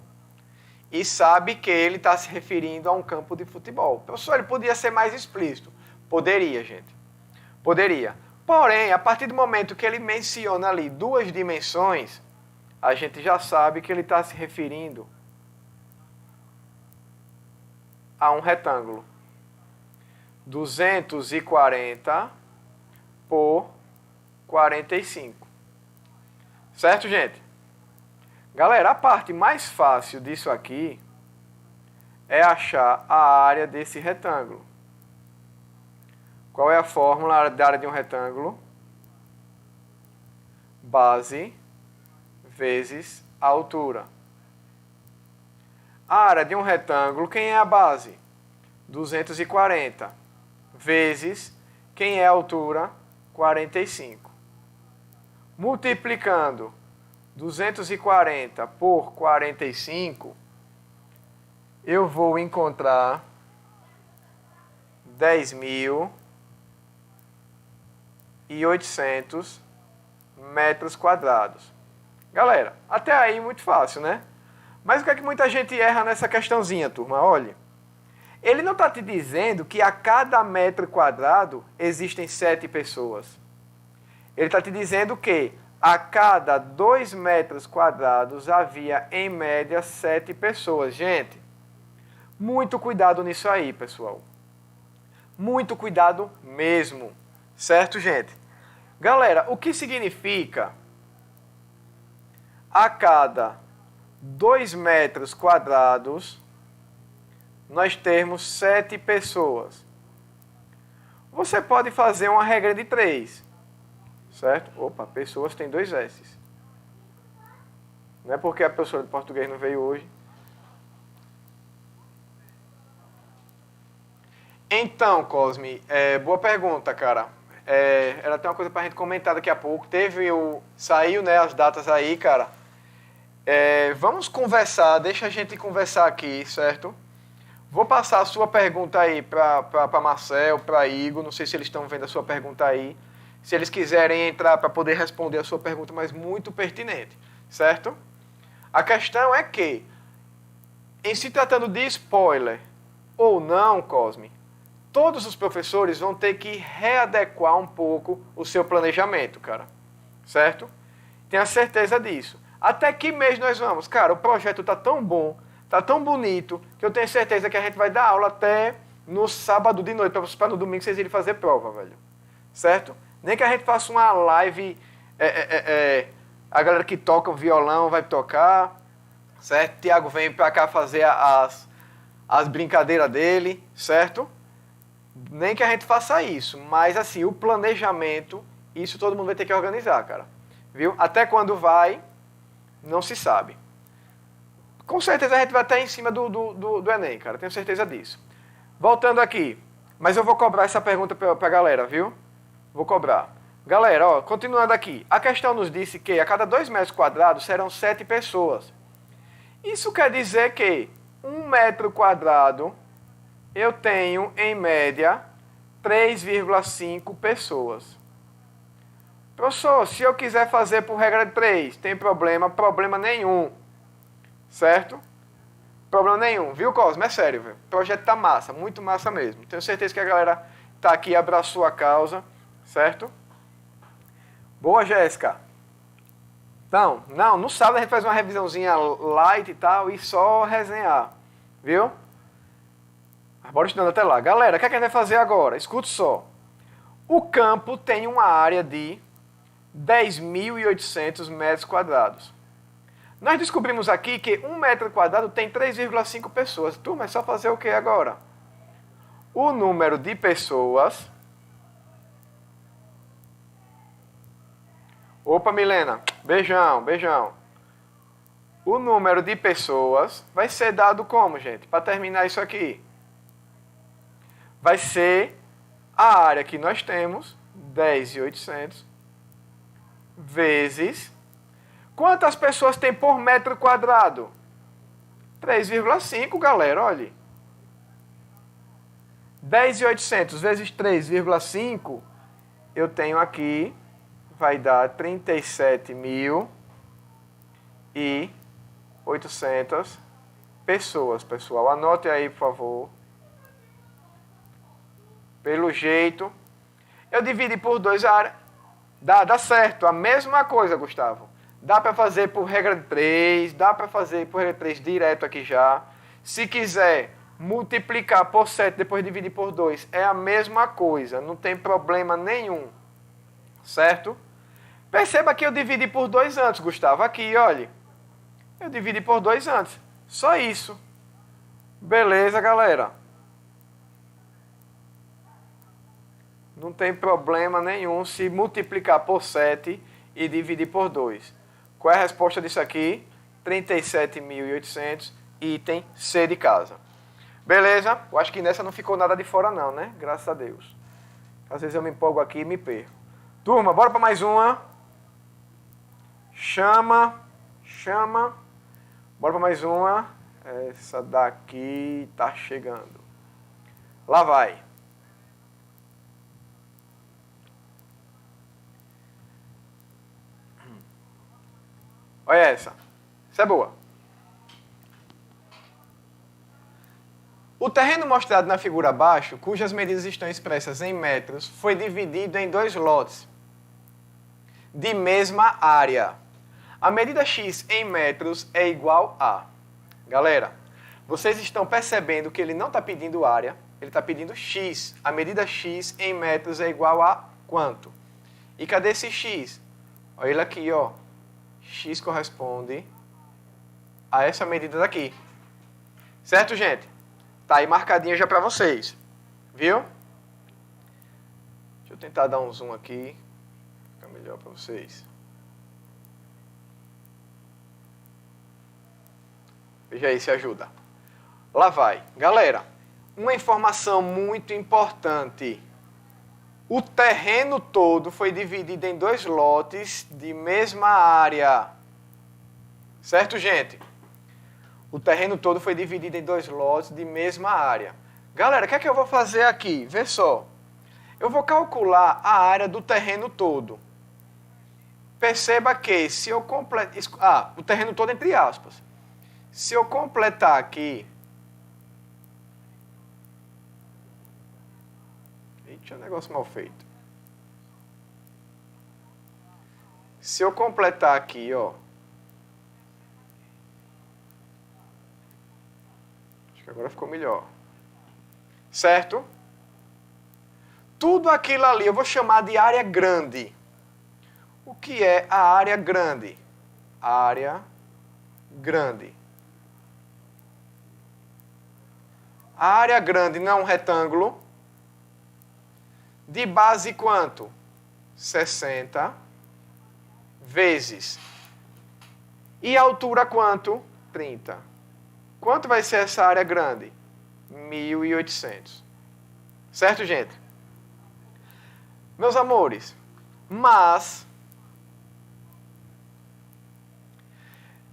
A: E sabe que ele está se referindo a um campo de futebol. Professor, ele podia ser mais explícito. Poderia, gente. Poderia. Porém, a partir do momento que ele menciona ali 2 dimensões, a gente já sabe que ele está se referindo a um retângulo. 240 por 45. Certo, gente? Galera, a parte mais fácil disso aqui é achar a área desse retângulo. Qual é a fórmula da área de um retângulo? Base vezes a altura. A área de um retângulo, quem é a base? 240 vezes quem é a altura? 45. Multiplicando 240 por 45, eu vou encontrar 10.800 metros quadrados. Galera, até aí muito fácil, né? Mas o que é que muita gente erra nessa questãozinha, turma? Olha, ele não está te dizendo que a cada metro quadrado existem 7 pessoas. Ele está te dizendo que a cada 2 metros quadrados havia, em média, 7 pessoas. Gente, muito cuidado nisso aí, pessoal. Muito cuidado mesmo. Certo, gente? Galera, o que significa a cada 2 metros quadrados nós termos 7 pessoas? Você pode fazer uma regra de 3. Certo? Opa, pessoas tem 2 S's. Não é porque a professora de português não veio hoje. Então, Cosme, boa pergunta, cara. Era até uma coisa pra gente comentar daqui a pouco. Saiu, né, as datas aí, cara. Vamos conversar, deixa a gente conversar aqui, certo? Vou passar a sua pergunta aí para Marcel, para Igor. Não sei se eles estão vendo a sua pergunta aí. Se eles quiserem entrar para poder responder a sua pergunta, mas muito pertinente, certo? A questão é que, em se tratando de spoiler ou não, Cosme, todos os professores vão ter que readequar um pouco o seu planejamento, cara, certo? Tenha certeza disso. Até que mês nós vamos? Cara, o projeto tá tão bom, tá tão bonito, que eu tenho certeza que a gente vai dar aula até no sábado de noite, para no domingo vocês irem fazer prova, velho, certo? Nem que a gente faça uma live, a galera que toca o violão vai tocar, certo? Tiago vem pra cá fazer as brincadeiras dele, certo? Nem que a gente faça isso, mas assim, o planejamento, isso todo mundo vai ter que organizar, cara. Viu? Até quando vai, não se sabe. Com certeza a gente vai até em cima do Enem, cara, tenho certeza disso. Voltando aqui, mas eu vou cobrar essa pergunta pra galera, viu? Vou cobrar. Galera, ó, continuando aqui. A questão nos disse que a cada 2 metros quadrados serão 7 pessoas. Isso quer dizer que 1 metro quadrado eu tenho, em média, 3,5 pessoas. Professor, se eu quiser fazer por regra de 3, tem problema? Problema nenhum. Certo? Problema nenhum. Viu, Cosme? É sério, velho. O projeto tá massa, muito massa mesmo. Tenho certeza que a galera tá aqui e abraçou a causa. Certo? Boa, Jéssica. Então, no sábado a gente faz uma revisãozinha light e tal e só resenhar. Viu? Bora estudando até lá. Galera, o que é que a gente vai fazer agora? Escute só. O campo tem uma área de 10.800 metros quadrados. Nós descobrimos aqui que 1 metro quadrado tem 3,5 pessoas. Turma, é só fazer o que agora? O número de pessoas... Opa, Milena. Beijão, beijão. O número de pessoas vai ser dado como, gente? Para terminar isso aqui. Vai ser a área que nós temos, 10.800, vezes... Quantas pessoas tem por metro quadrado? 3,5, galera, olha. 10.800 vezes 3,5, eu tenho aqui, vai dar 37.800 pessoas, pessoal. Anote aí, por favor. Pelo jeito, eu dividi por 2 a área. Dá certo, a mesma coisa, Gustavo. Dá para fazer por regra de 3, dá para fazer por regra de 3 direto aqui já. Se quiser multiplicar por 7, depois dividir por 2, é a mesma coisa, não tem problema nenhum. Certo? Perceba que eu dividi por 2 antes, Gustavo. Aqui, olha. Eu dividi por 2 antes. Só isso. Beleza, galera? Não tem problema nenhum se multiplicar por 7 e dividir por 2. Qual é a resposta disso aqui? 37.800, item C de casa. Beleza? Eu acho que nessa não ficou nada de fora não, né? Graças a Deus. Às vezes eu me empolgo aqui e me perco. Turma, bora para mais uma. Chama. Bora para mais uma. Essa daqui tá chegando. Lá vai. Olha essa. Essa é boa. O terreno mostrado na figura abaixo, cujas medidas estão expressas em metros, foi dividido em 2 lotes de mesma área. A medida x em metros é igual a... Galera, vocês estão percebendo que ele não está pedindo área, ele está pedindo x. A medida x em metros é igual a quanto? E cadê esse x? Olha ele aqui, ó. X corresponde a essa medida daqui. Certo, gente? Tá aí marcadinha já para vocês. Viu? Deixa eu tentar dar um zoom aqui. Fica melhor para vocês. Veja aí se ajuda. Lá vai. Galera, uma informação muito importante. O terreno todo foi dividido em 2 lotes de mesma área. Certo, gente? O terreno todo foi dividido em 2 lotes de mesma área. Galera, o que é que eu vou fazer aqui? Vê só. Eu vou calcular a área do terreno todo. Perceba que se eu completar... o terreno todo entre aspas. Se eu completar aqui... Eita, é um negócio mal feito. Se eu completar aqui, ó. Acho que agora ficou melhor. Certo? Tudo aquilo ali eu vou chamar de área grande. O que é a área grande? Área grande. A área grande não é um retângulo. De base quanto? 60 vezes. E altura quanto? 30. Quanto vai ser essa área grande? 1.800. Certo, gente? Meus amores, mas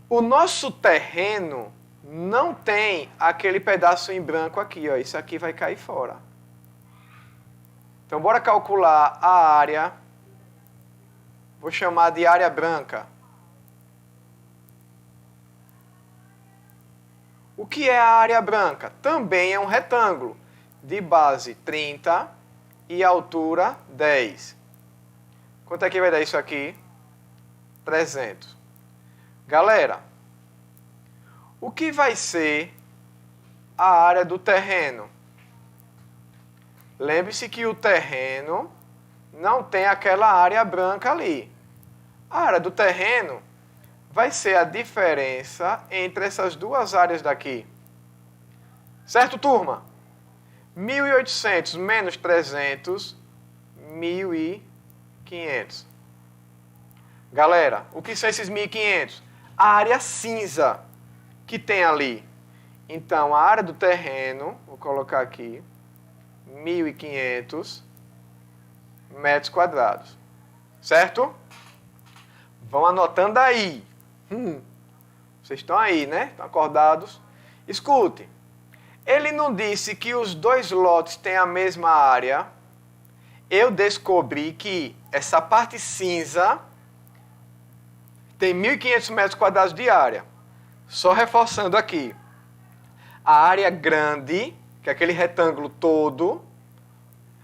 A: o nosso terreno não tem aquele pedaço em branco aqui, ó. Isso aqui vai cair fora. Então, bora calcular a área. Vou chamar de área branca. O que é a área branca? Também é um retângulo de base 30 e altura 10. Quanto é que vai dar isso aqui? 300. Galera, o que vai ser a área do terreno? Lembre-se que o terreno não tem aquela área branca ali. A área do terreno vai ser a diferença entre essas duas áreas daqui. Certo, turma? 1.800 menos 300, 1.500. Galera, o que são esses 1.500? A área cinza que tem ali. Então, a área do terreno, vou colocar aqui, 1.500 metros quadrados. Certo? Vão anotando aí. Vocês estão aí, né? Estão acordados? Escute. Ele não disse que os dois lotes têm a mesma área. Eu descobri que essa parte cinza tem 1.500 metros quadrados de área. Só reforçando aqui. A área grande, que é aquele retângulo todo,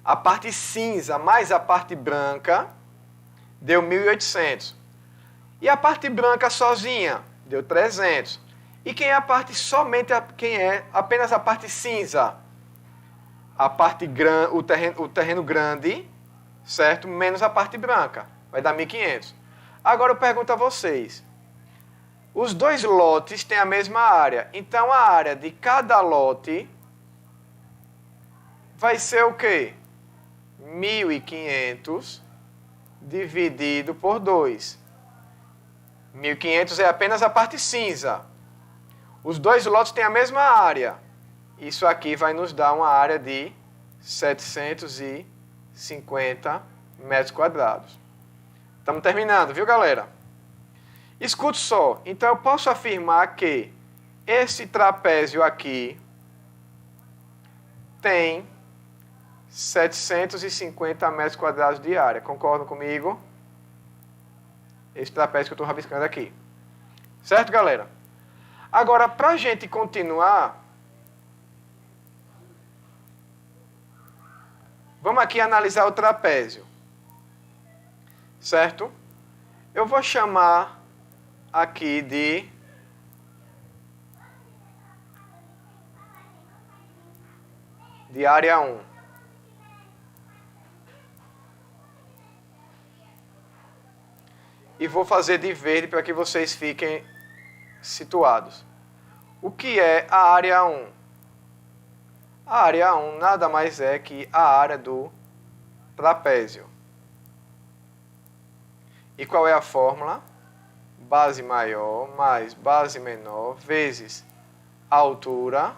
A: a parte cinza mais a parte branca, deu 1.800. E a parte branca sozinha, deu 300. E quem é a parte quem é apenas a parte cinza? A parte o terreno grande, certo? Menos a parte branca, vai dar 1.500. Agora eu pergunto a vocês. Os dois lotes têm a mesma área. Então a área de cada lote vai ser o quê? 1.500 dividido por 2. 1.500 é apenas a parte cinza. Os dois lotes têm a mesma área. Isso aqui vai nos dar uma área de 750 metros quadrados. Estamos terminando, viu, galera? Escute só. Então, eu posso afirmar que esse trapézio aqui tem 750 metros quadrados de área. Concordam comigo? Esse trapézio que eu estou rabiscando aqui. Certo, galera? Agora, para a gente continuar, vamos aqui analisar o trapézio. Certo? Eu vou chamar aqui de área 1. E vou fazer de verde para que vocês fiquem situados. O que é a área 1? A área 1 nada mais é que a área do trapézio. E qual é a fórmula? Base maior mais base menor vezes a altura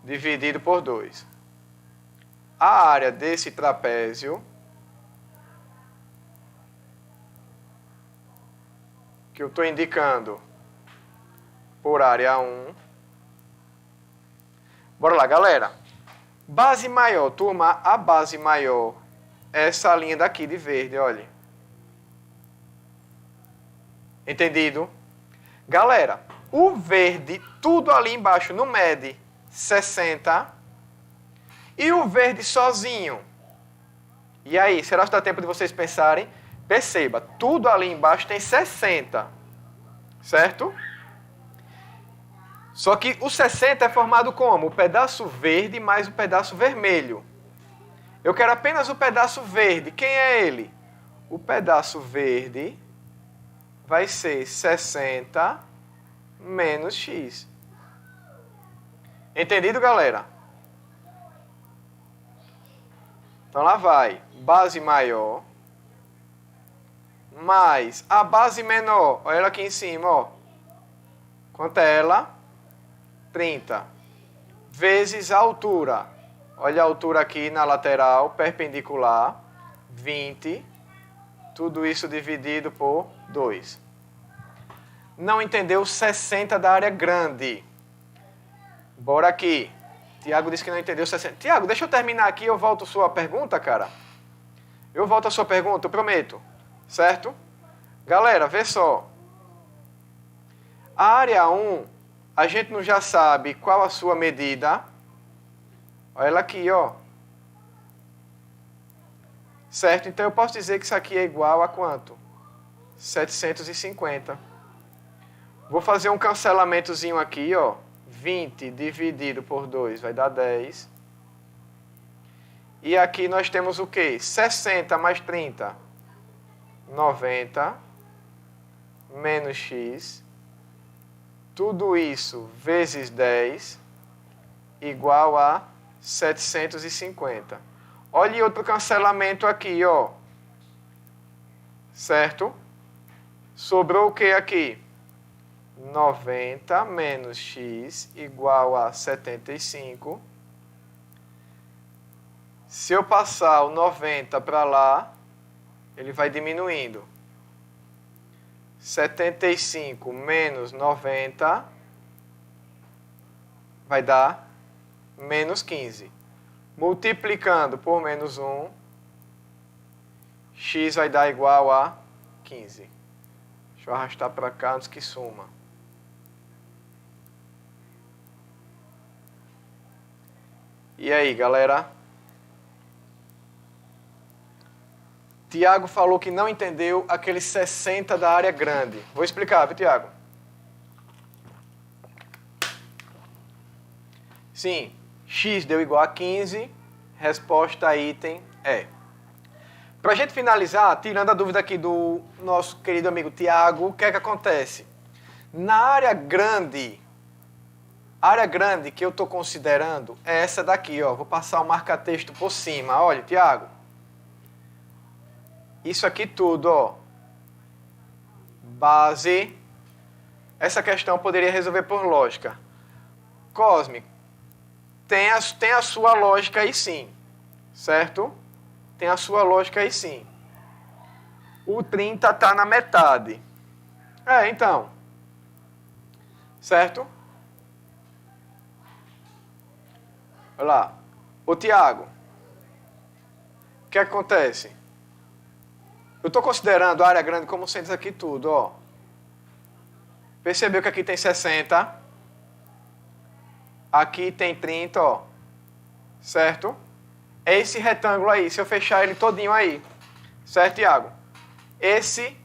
A: dividido por 2. A área desse trapézio, que eu estou indicando por área 1. Bora lá, galera. Base maior, turma, a base maior é essa linha daqui de verde, olha. Entendido? Galera, o verde, tudo ali embaixo não mede 60. E o verde sozinho? E aí, será que dá tempo de vocês pensarem? Perceba, tudo ali embaixo tem 60. Certo? Só que o 60 é formado como? O pedaço verde mais o pedaço vermelho. Eu quero apenas o pedaço verde. Quem é ele? O pedaço verde vai ser 60 menos x. Entendido, galera? Então lá vai. Base maior mais a base menor. Olha ela aqui em cima, ó. Quanto é ela? 30. Vezes a altura. Olha a altura aqui na lateral, perpendicular. 20. Tudo isso dividido por 2. não entendeu 60 da área grande? Bora aqui. Tiago disse que não entendeu 60. Tiago, deixa eu terminar aqui e eu volto a sua pergunta, cara. Eu volto a sua pergunta, eu prometo. Certo? Galera, vê só. A área 1, a gente não já sabe qual a sua medida. Olha ela aqui, ó. Certo? Então eu posso dizer que isso aqui é igual a quanto? 750. Vou fazer um cancelamentozinho aqui, ó. 20 dividido por 2 vai dar 10. E aqui nós temos o quê? 60 mais 30. 90. Menos x. Tudo isso vezes 10 igual a 750. Olha outro cancelamento aqui, ó. Certo? Sobrou o que aqui? 90 menos x igual a 75. Se eu passar o 90 para lá, ele vai diminuindo. 75 menos 90 vai dar menos 15. Multiplicando por menos 1, x vai dar igual a 15. Deixa eu arrastar para cá antes que suma. E aí, galera? Tiago falou que não entendeu aquele 60 da área grande. Vou explicar, viu, Tiago? Sim, x deu igual a 15, resposta item é. Para a gente finalizar, tirando a dúvida aqui do nosso querido amigo Tiago, o que é que acontece? Na área grande que eu estou considerando é essa daqui, ó. Vou passar o marca-texto por cima. Olha, Tiago. Isso aqui tudo, ó. Base. Essa questão eu poderia resolver por lógica. Cosme, tem a sua lógica aí sim. Certo? Tem a sua lógica aí sim. O 30 está na metade. Então. Certo? Olha lá. Ô, Tiago. O que acontece? Eu estou considerando a área grande como sendo isso aqui tudo, ó. Percebeu que aqui tem 60. Aqui tem 30, ó. Certo? É esse retângulo aí. Se eu fechar ele todinho aí. Certo, Tiago? Esse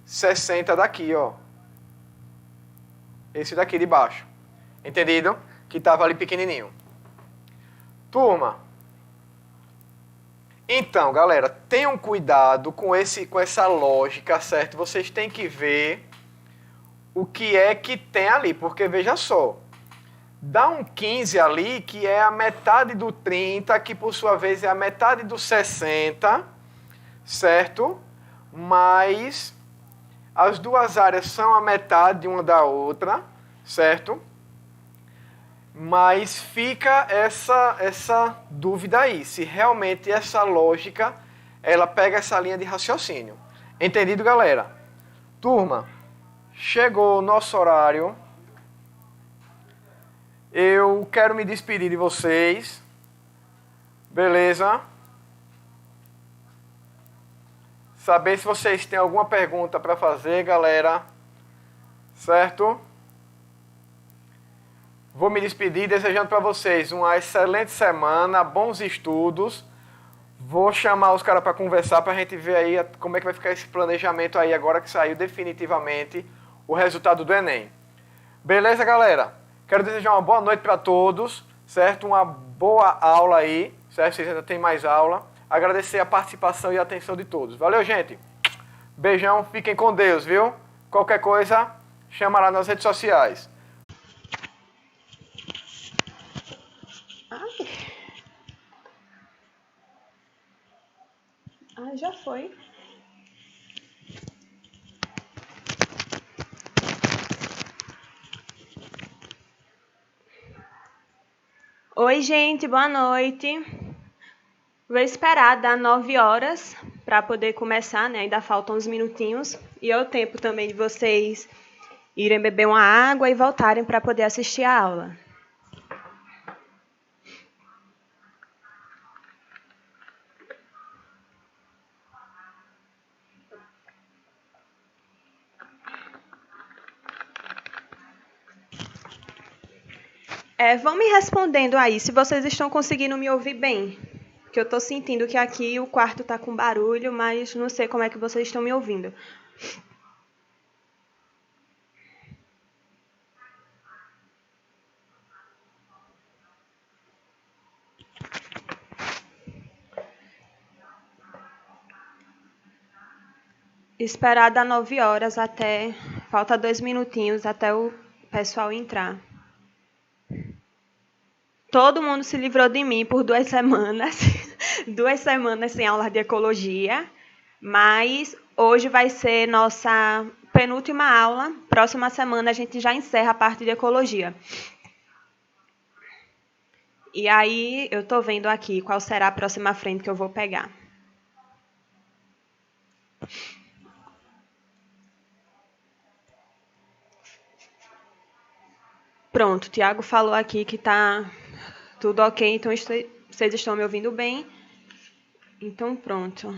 A: 60 daqui, ó. Esse daqui de baixo. Entendido? Que estava ali pequenininho. Turma. Então, galera, tenham cuidado com essa lógica, certo? Vocês têm que ver o que é que tem ali, porque veja só, dá um 15 ali, que é a metade do 30, que por sua vez é a metade do 60, certo? Mas as duas áreas são a metade uma da outra, certo? Mas fica essa dúvida aí, se realmente essa lógica, ela pega essa linha de raciocínio. Entendido, galera? Turma, chegou o nosso horário. Eu quero me despedir de vocês. Beleza? Saber se vocês têm alguma pergunta para fazer, galera. Certo? Vou me despedir desejando para vocês uma excelente semana, bons estudos. Vou chamar os caras para conversar para a gente ver aí como é que vai ficar esse planejamento aí agora que saiu definitivamente o resultado do Enem. Beleza, galera? Quero desejar uma boa noite para todos, certo? Uma boa aula aí, certo? Vocês ainda tem mais aula. Agradecer a participação e a atenção de todos. Valeu, gente? Beijão, fiquem com Deus, viu? Qualquer coisa, chama lá nas redes sociais.
B: Já foi. Oi, gente, boa noite. Vou esperar dar 9 horas para poder começar, né? Ainda faltam uns minutinhos. E é o tempo também de vocês irem beber uma água e voltarem para poder assistir a aula. Vão me respondendo aí se vocês estão conseguindo me ouvir bem. Porque eu estou sentindo que aqui o quarto está com barulho, mas não sei como é que vocês estão me ouvindo. Esperar das 9 horas até... Falta 2 minutinhos até o pessoal entrar. Todo mundo se livrou de mim por 2 semanas. 2 semanas sem aula de ecologia. Mas hoje vai ser nossa penúltima aula. Próxima semana a gente já encerra a parte de ecologia. E aí eu estou vendo aqui qual será a próxima frente que eu vou pegar. Pronto, o Tiago falou aqui que está tudo ok, então vocês estão me ouvindo bem. Então, pronto.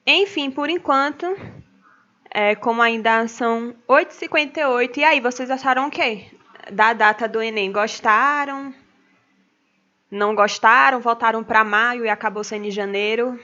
B: Enfim, por enquanto, como ainda são 8h58, e aí, vocês acharam o quê? Da data do Enem, gostaram? Não gostaram? Voltaram para maio e acabou sendo em janeiro?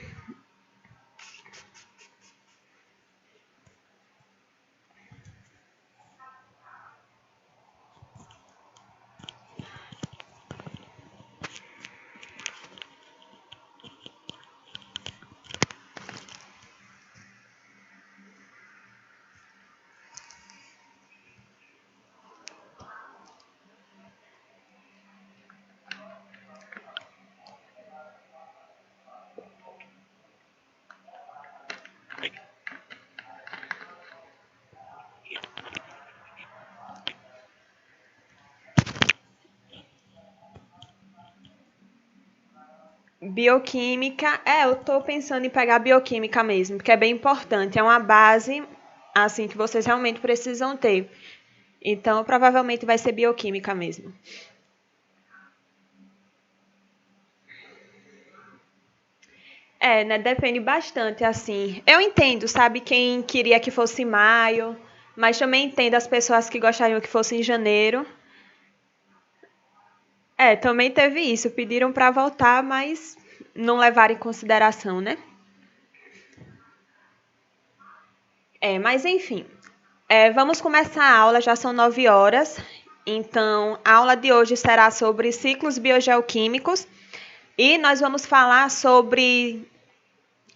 B: Bioquímica, eu estou pensando em pegar bioquímica mesmo, porque é bem importante, é uma base assim que vocês realmente precisam ter. Então, provavelmente vai ser bioquímica mesmo. Né? Depende bastante, assim. Eu entendo, sabe, quem queria que fosse em maio, mas também entendo as pessoas que gostariam que fosse em janeiro. Também teve isso. Pediram para voltar, mas não levaram em consideração, né? Mas enfim. Vamos começar a aula, já são 9 horas. Então, a aula de hoje será sobre ciclos biogeoquímicos. E nós vamos falar sobre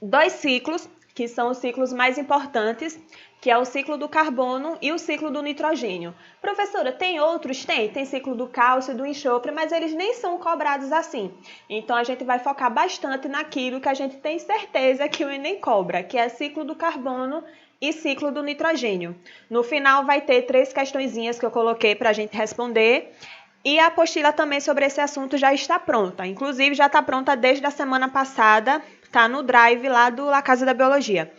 B: 2 ciclos, que são os ciclos mais importantes, que é o ciclo do carbono e o ciclo do nitrogênio. Professora, tem outros? Tem ciclo do cálcio e do enxofre, mas eles nem são cobrados assim. Então, a gente vai focar bastante naquilo que a gente tem certeza que o Enem cobra, que é ciclo do carbono e ciclo do nitrogênio. No final, vai ter 3 questõezinhas que eu coloquei para a gente responder. E a apostila também sobre esse assunto já está pronta. Inclusive, já está pronta desde a semana passada. Está no drive lá do La Casa da Biologia.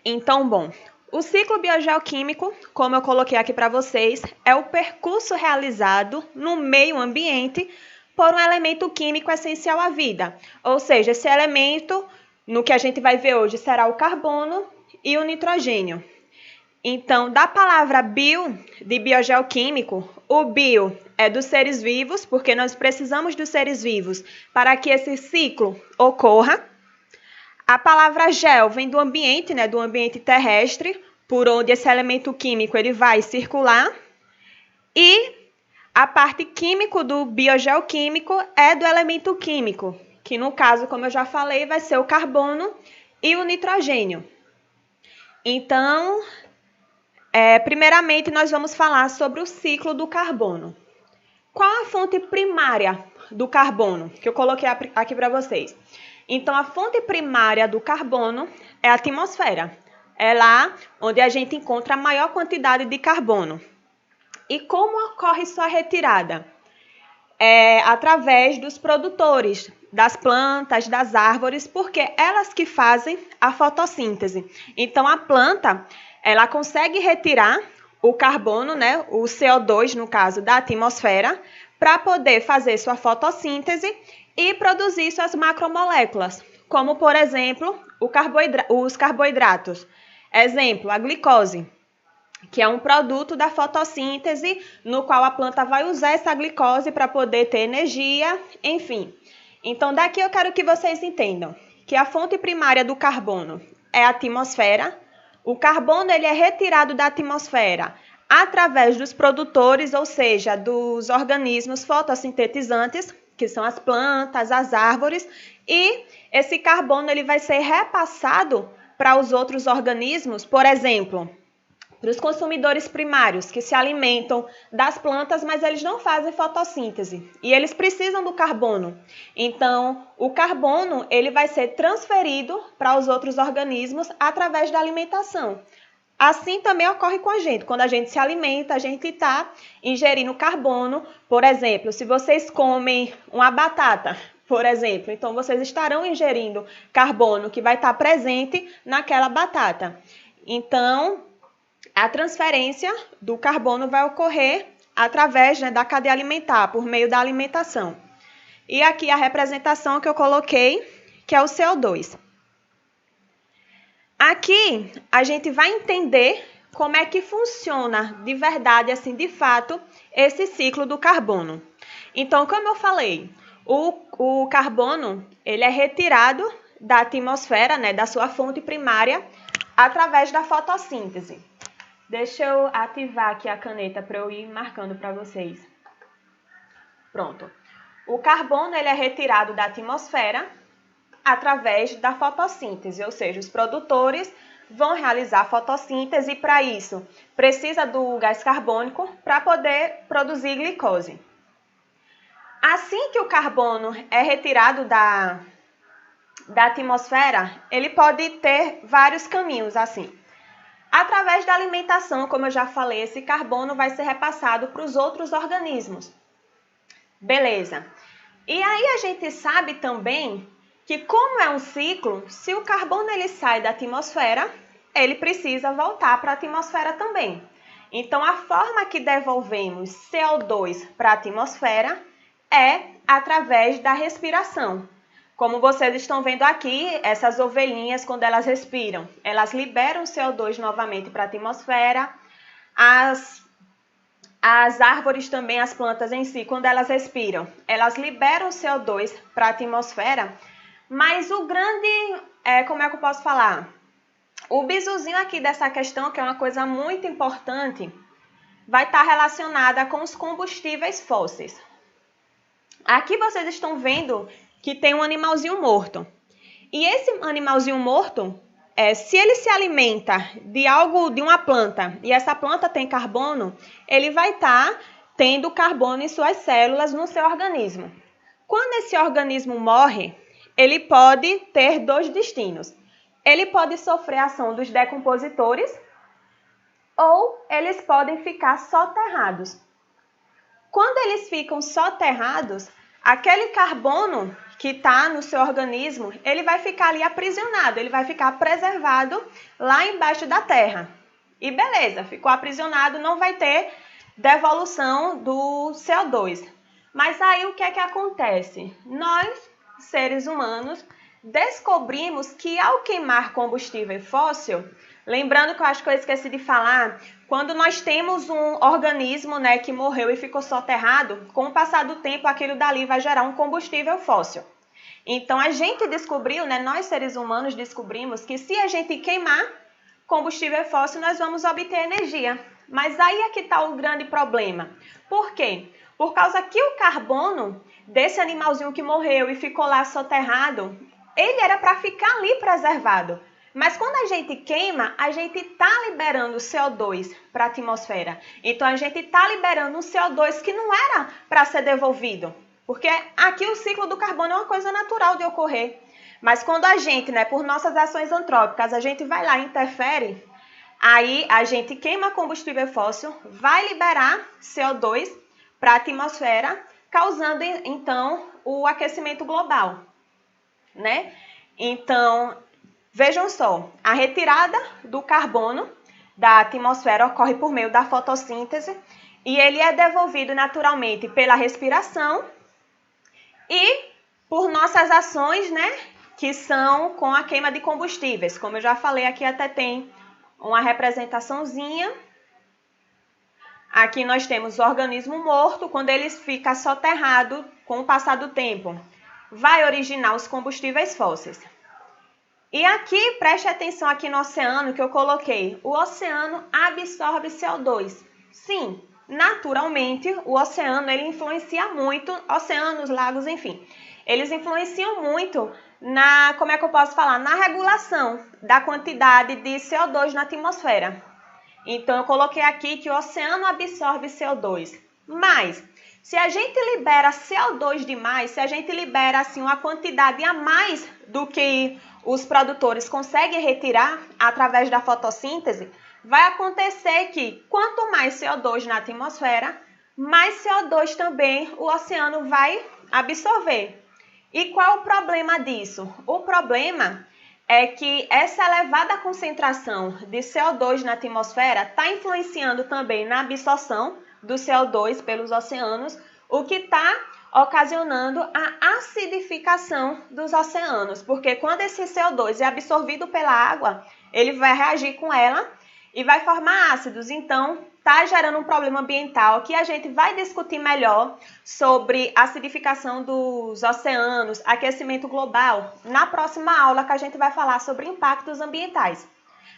B: Então, bom, o ciclo biogeoquímico, como eu coloquei aqui para vocês, é o percurso realizado no meio ambiente por um elemento químico essencial à vida. Ou seja, esse elemento, no que a gente vai ver hoje, será o carbono e o nitrogênio. Então, da palavra bio, de biogeoquímico, o bio é dos seres vivos, porque nós precisamos dos seres vivos para que esse ciclo ocorra. A palavra gel vem do ambiente, né, do ambiente terrestre, por onde esse elemento químico ele vai circular. E a parte químico do biogeoquímico é do elemento químico, que no caso, como eu já falei, vai ser o carbono e o nitrogênio. Então, primeiramente, nós vamos falar sobre o ciclo do carbono. Qual a fonte primária do carbono? Que eu coloquei aqui para vocês. Então, a fonte primária do carbono é a atmosfera. É lá onde a gente encontra a maior quantidade de carbono. E como ocorre sua retirada? através dos produtores, das plantas, das árvores, porque elas que fazem a fotossíntese. Então, a planta, ela consegue retirar o carbono, né, o CO2, no caso, da atmosfera, para poder fazer sua fotossíntese e produzir suas macromoléculas, como, por exemplo, os carboidratos. Exemplo, a glicose, que é um produto da fotossíntese, no qual a planta vai usar essa glicose para poder ter energia, enfim. Então, daqui eu quero que vocês entendam que a fonte primária do carbono é a atmosfera. O carbono ele é retirado da atmosfera através dos produtores, ou seja, dos organismos fotossintetizantes, que são as plantas, as árvores, e esse carbono ele vai ser repassado para os outros organismos, por exemplo, para os consumidores primários, que se alimentam das plantas, mas eles não fazem fotossíntese, e eles precisam do carbono. Então, o carbono ele vai ser transferido para os outros organismos através da alimentação. Assim também ocorre com a gente. Quando a gente se alimenta, a gente está ingerindo carbono. Por exemplo, se vocês comem uma batata, por exemplo, então vocês estarão ingerindo carbono que vai estar presente naquela batata. Então, a transferência do carbono vai ocorrer através, né, da cadeia alimentar, por meio da alimentação. E aqui a representação que eu coloquei, que é o CO2. Aqui a gente vai entender como é que funciona de verdade, assim, de fato, esse ciclo do carbono. Então, como eu falei, o carbono ele é retirado da atmosfera, né, da sua fonte primária, através da fotossíntese. Deixa eu ativar aqui a caneta para eu ir marcando para vocês. Pronto. O carbono ele é retirado da atmosfera através da fotossíntese, ou seja, os produtores vão realizar a fotossíntese e, para isso, precisa do gás carbônico para poder produzir glicose. Assim que o carbono é retirado da atmosfera, ele pode ter vários caminhos, assim. Através da alimentação, como eu já falei, esse carbono vai ser repassado para os outros organismos. Beleza. E aí a gente sabe também que, como é um ciclo, se o carbono ele sai da atmosfera, ele precisa voltar para a atmosfera também. Então, a forma que devolvemos CO2 para a atmosfera é através da respiração. Como vocês estão vendo aqui, essas ovelhinhas, quando elas respiram, elas liberam CO2 novamente para a atmosfera. As árvores também, as plantas em si, quando elas respiram, elas liberam CO2 para a atmosfera. Mas o grande, como é que eu posso falar? O bisuzinho aqui dessa questão, que é uma coisa muito importante, vai estar relacionada com os combustíveis fósseis. Aqui vocês estão vendo que tem um animalzinho morto. E esse animalzinho morto, se ele se alimenta de uma planta, e essa planta tem carbono, ele vai estar tendo carbono em suas células no seu organismo. Quando esse organismo morre, ele pode ter dois destinos. Ele pode sofrer a ação dos decompositores ou eles podem ficar soterrados. Quando eles ficam soterrados, aquele carbono que está no seu organismo, ele vai ficar ali aprisionado, ele vai ficar preservado lá embaixo da terra. E beleza, ficou aprisionado, não vai ter devolução do CO2. Mas aí o que é que acontece? Nós, seres humanos, descobrimos que ao queimar combustível fóssil, lembrando que eu acho que eu esqueci de falar, quando nós temos um organismo, né, que morreu e ficou soterrado, com o passar do tempo aquilo dali vai gerar um combustível fóssil. Então a gente descobriu, né, nós seres humanos descobrimos que se a gente queimar combustível fóssil, nós vamos obter energia. Mas aí é que está o grande problema. Por quê? Por causa que o carbono desse animalzinho que morreu e ficou lá soterrado, ele era para ficar ali preservado. Mas quando a gente queima, a gente está liberando CO2 para a atmosfera. Então a gente está liberando um CO2 que não era para ser devolvido. Porque aqui o ciclo do carbono é uma coisa natural de ocorrer. Mas quando a gente, né, por nossas ações antrópicas, a gente vai lá e interfere, aí a gente queima combustível fóssil, vai liberar CO2 para a atmosfera, causando, então, o aquecimento global, né? Então, vejam só, a retirada do carbono da atmosfera ocorre por meio da fotossíntese e ele é devolvido naturalmente pela respiração e por nossas ações, né, que são com a queima de combustíveis. Como eu já falei, aqui até tem uma representaçãozinha. Aqui nós temos o organismo morto, quando ele fica soterrado com o passar do tempo, vai originar os combustíveis fósseis. E aqui, preste atenção aqui no oceano que eu coloquei. O oceano absorve CO2. Sim, naturalmente, o oceano ele influencia muito, oceanos, lagos, enfim. Eles influenciam muito na, como é que eu posso falar? Na regulação da quantidade de CO2 na atmosfera. Então, eu coloquei aqui que o oceano absorve CO2. Mas, se a gente libera CO2 demais, se a gente libera assim, uma quantidade a mais do que os produtores conseguem retirar através da fotossíntese, vai acontecer que quanto mais CO2 na atmosfera, mais CO2 também o oceano vai absorver. E qual é o problema disso? O problema é que essa elevada concentração de CO2 na atmosfera está influenciando também na absorção do CO2 pelos oceanos, o que está ocasionando a acidificação dos oceanos, porque quando esse CO2 é absorvido pela água, ele vai reagir com ela e vai formar ácidos. Então, está gerando um problema ambiental que a gente vai discutir melhor sobre acidificação dos oceanos, aquecimento global, na próxima aula que a gente vai falar sobre impactos ambientais.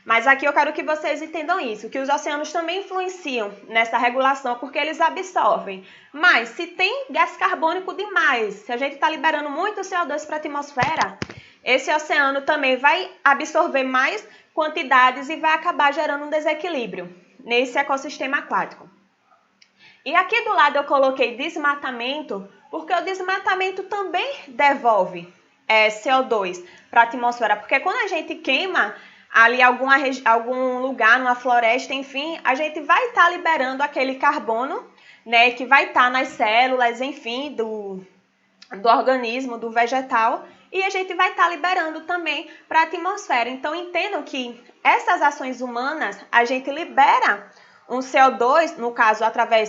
B: Mas aqui eu quero que vocês entendam isso, que os oceanos também influenciam nessa regulação porque eles absorvem. Mas se tem gás carbônico demais, se a gente está liberando muito CO2 para a atmosfera, esse oceano também vai absorver mais quantidades e vai acabar gerando um desequilíbrio nesse ecossistema aquático. E aqui do lado eu coloquei desmatamento, porque o desmatamento também devolve CO2 para a atmosfera, porque quando a gente queima ali algum lugar, numa floresta, enfim, a gente vai estar liberando aquele carbono, né, que vai estar nas células, enfim, do organismo, do vegetal, e a gente vai estar liberando também para a atmosfera. Então, entendam que essas ações humanas, a gente libera um CO2, no caso,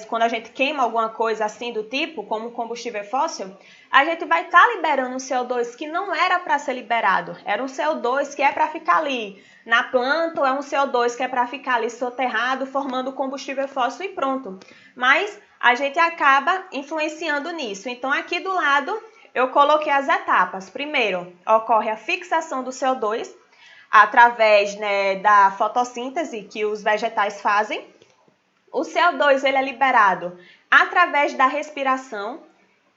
B: quando a gente queima alguma coisa assim do tipo, como combustível fóssil, a gente vai estar liberando um CO2 que não era para ser liberado. Era um CO2 que é para ficar ali na planta, ou é um CO2 que é para ficar ali soterrado, formando combustível fóssil e pronto. Mas a gente acaba influenciando nisso. Então, aqui do lado, eu coloquei as etapas. Primeiro, ocorre a fixação do CO2 através, né, da fotossíntese que os vegetais fazem. O CO2 ele é liberado através da respiração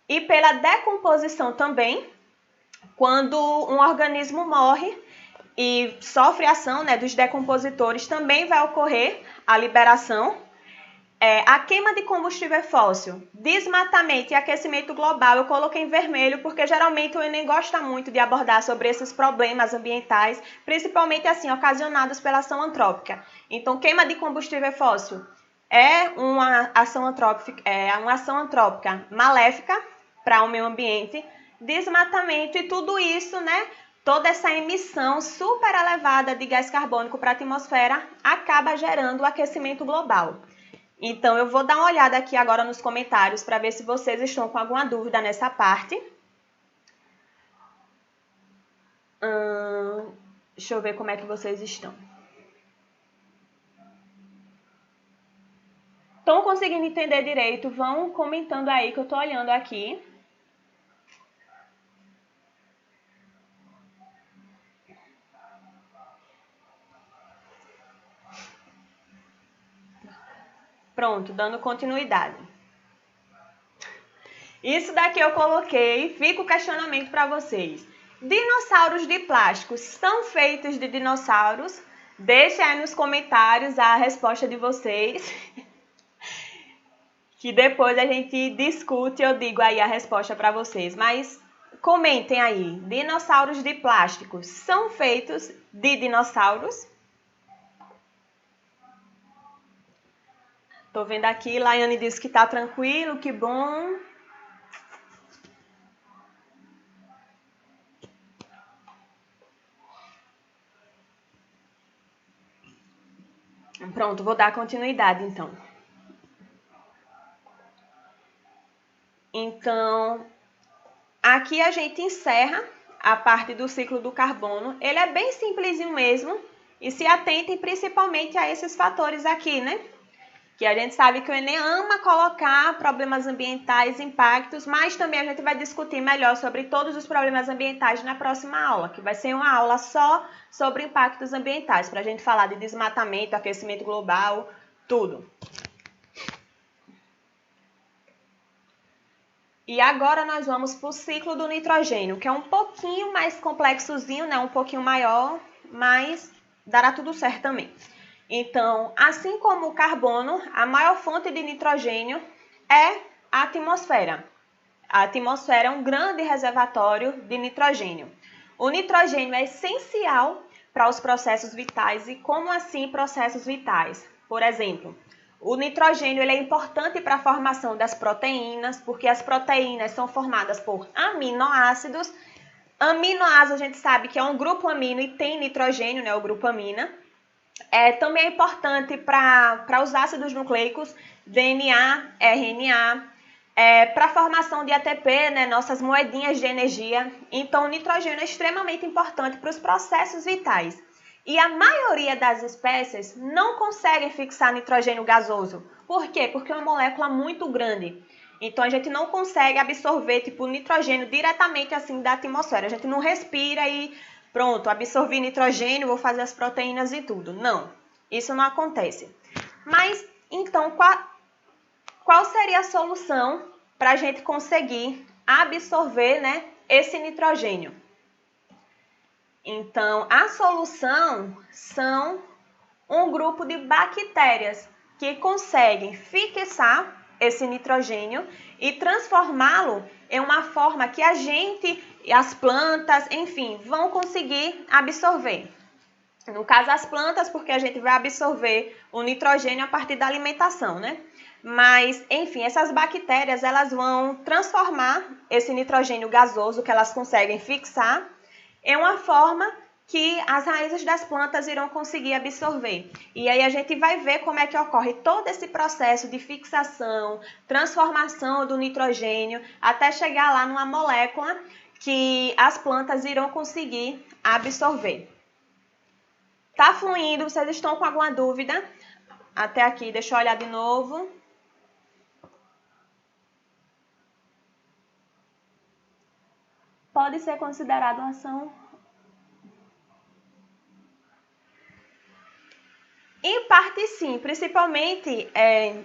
B: e pela decomposição também. Quando um organismo morre e sofre ação, né, dos decompositores, também vai ocorrer a liberação. A queima de combustível fóssil, desmatamento e aquecimento global, eu coloquei em vermelho porque geralmente o Enem gosta muito de abordar sobre esses problemas ambientais, principalmente assim, ocasionados pela ação antrópica. Então, queima de combustível fóssil é uma ação antrópica maléfica para o meio ambiente, desmatamento e tudo isso, né? Toda essa emissão super elevada de gás carbônico para a atmosfera acaba gerando o aquecimento global. Então, eu vou dar uma olhada aqui agora nos comentários para ver se vocês estão com alguma dúvida nessa parte. Deixa eu ver como é que vocês estão. Estão conseguindo entender direito? Vão comentando aí que eu estou olhando aqui. Pronto, dando continuidade. Isso daqui eu coloquei, fica o questionamento para vocês. Dinossauros de plástico são feitos de dinossauros? Deixem aí nos comentários a resposta de vocês. Que depois a gente discute e eu digo aí a resposta para vocês. Mas comentem aí, dinossauros de plástico são feitos de dinossauros? Tô vendo aqui, Laiane disse que tá tranquilo, que bom. Pronto, vou dar continuidade, então. Então, aqui a gente encerra a parte do ciclo do carbono. Ele é bem simplesinho mesmo. E se atentem principalmente a esses fatores aqui, né? Que a gente sabe que o Enem ama colocar problemas ambientais, impactos, mas também a gente vai discutir melhor sobre todos os problemas ambientais na próxima aula, que vai ser uma aula só sobre impactos ambientais, para a gente falar de desmatamento, aquecimento global, tudo. E agora nós vamos para o ciclo do nitrogênio, que é um pouquinho mais complexozinho, né? Um pouquinho maior, mas dará tudo certo também. Então, assim como o carbono, a maior fonte de nitrogênio é a atmosfera. A atmosfera é um grande reservatório de nitrogênio. O nitrogênio é essencial para os processos vitais. E como assim processos vitais? Por exemplo, o nitrogênio ele é importante para a formação das proteínas, porque as proteínas são formadas por aminoácidos. Aminoácido a gente sabe que é um grupo amino e tem nitrogênio, né, o grupo amina. Também é importante para os ácidos nucleicos, DNA, RNA, para a formação de ATP, né, nossas moedinhas de energia. Então, o nitrogênio é extremamente importante para os processos vitais. E a maioria das espécies não conseguem fixar nitrogênio gasoso. Por quê? Porque é uma molécula muito grande. Então, a gente não consegue absorver tipo nitrogênio diretamente assim da atmosfera. A gente não respira e pronto, absorvi nitrogênio, vou fazer as proteínas e tudo. Não, isso não acontece. Mas, então, qual seria a solução para a gente conseguir absorver, né, esse nitrogênio? Então, a solução são um grupo de bactérias que conseguem fixar esse nitrogênio e transformá-lo em uma forma que a gente, as plantas, enfim, vão conseguir absorver. No caso, as plantas, porque a gente vai absorver o nitrogênio a partir da alimentação, né? Mas, enfim, essas bactérias, elas vão transformar esse nitrogênio gasoso que elas conseguem fixar em uma forma que as raízes das plantas irão conseguir absorver. E aí a gente vai ver como é que ocorre todo esse processo de fixação, transformação do nitrogênio, até chegar lá numa molécula que as plantas irão conseguir absorver. Tá fluindo? Vocês estão com alguma dúvida? Até aqui, deixa eu olhar de novo. Pode ser considerado uma ação. Em parte sim, principalmente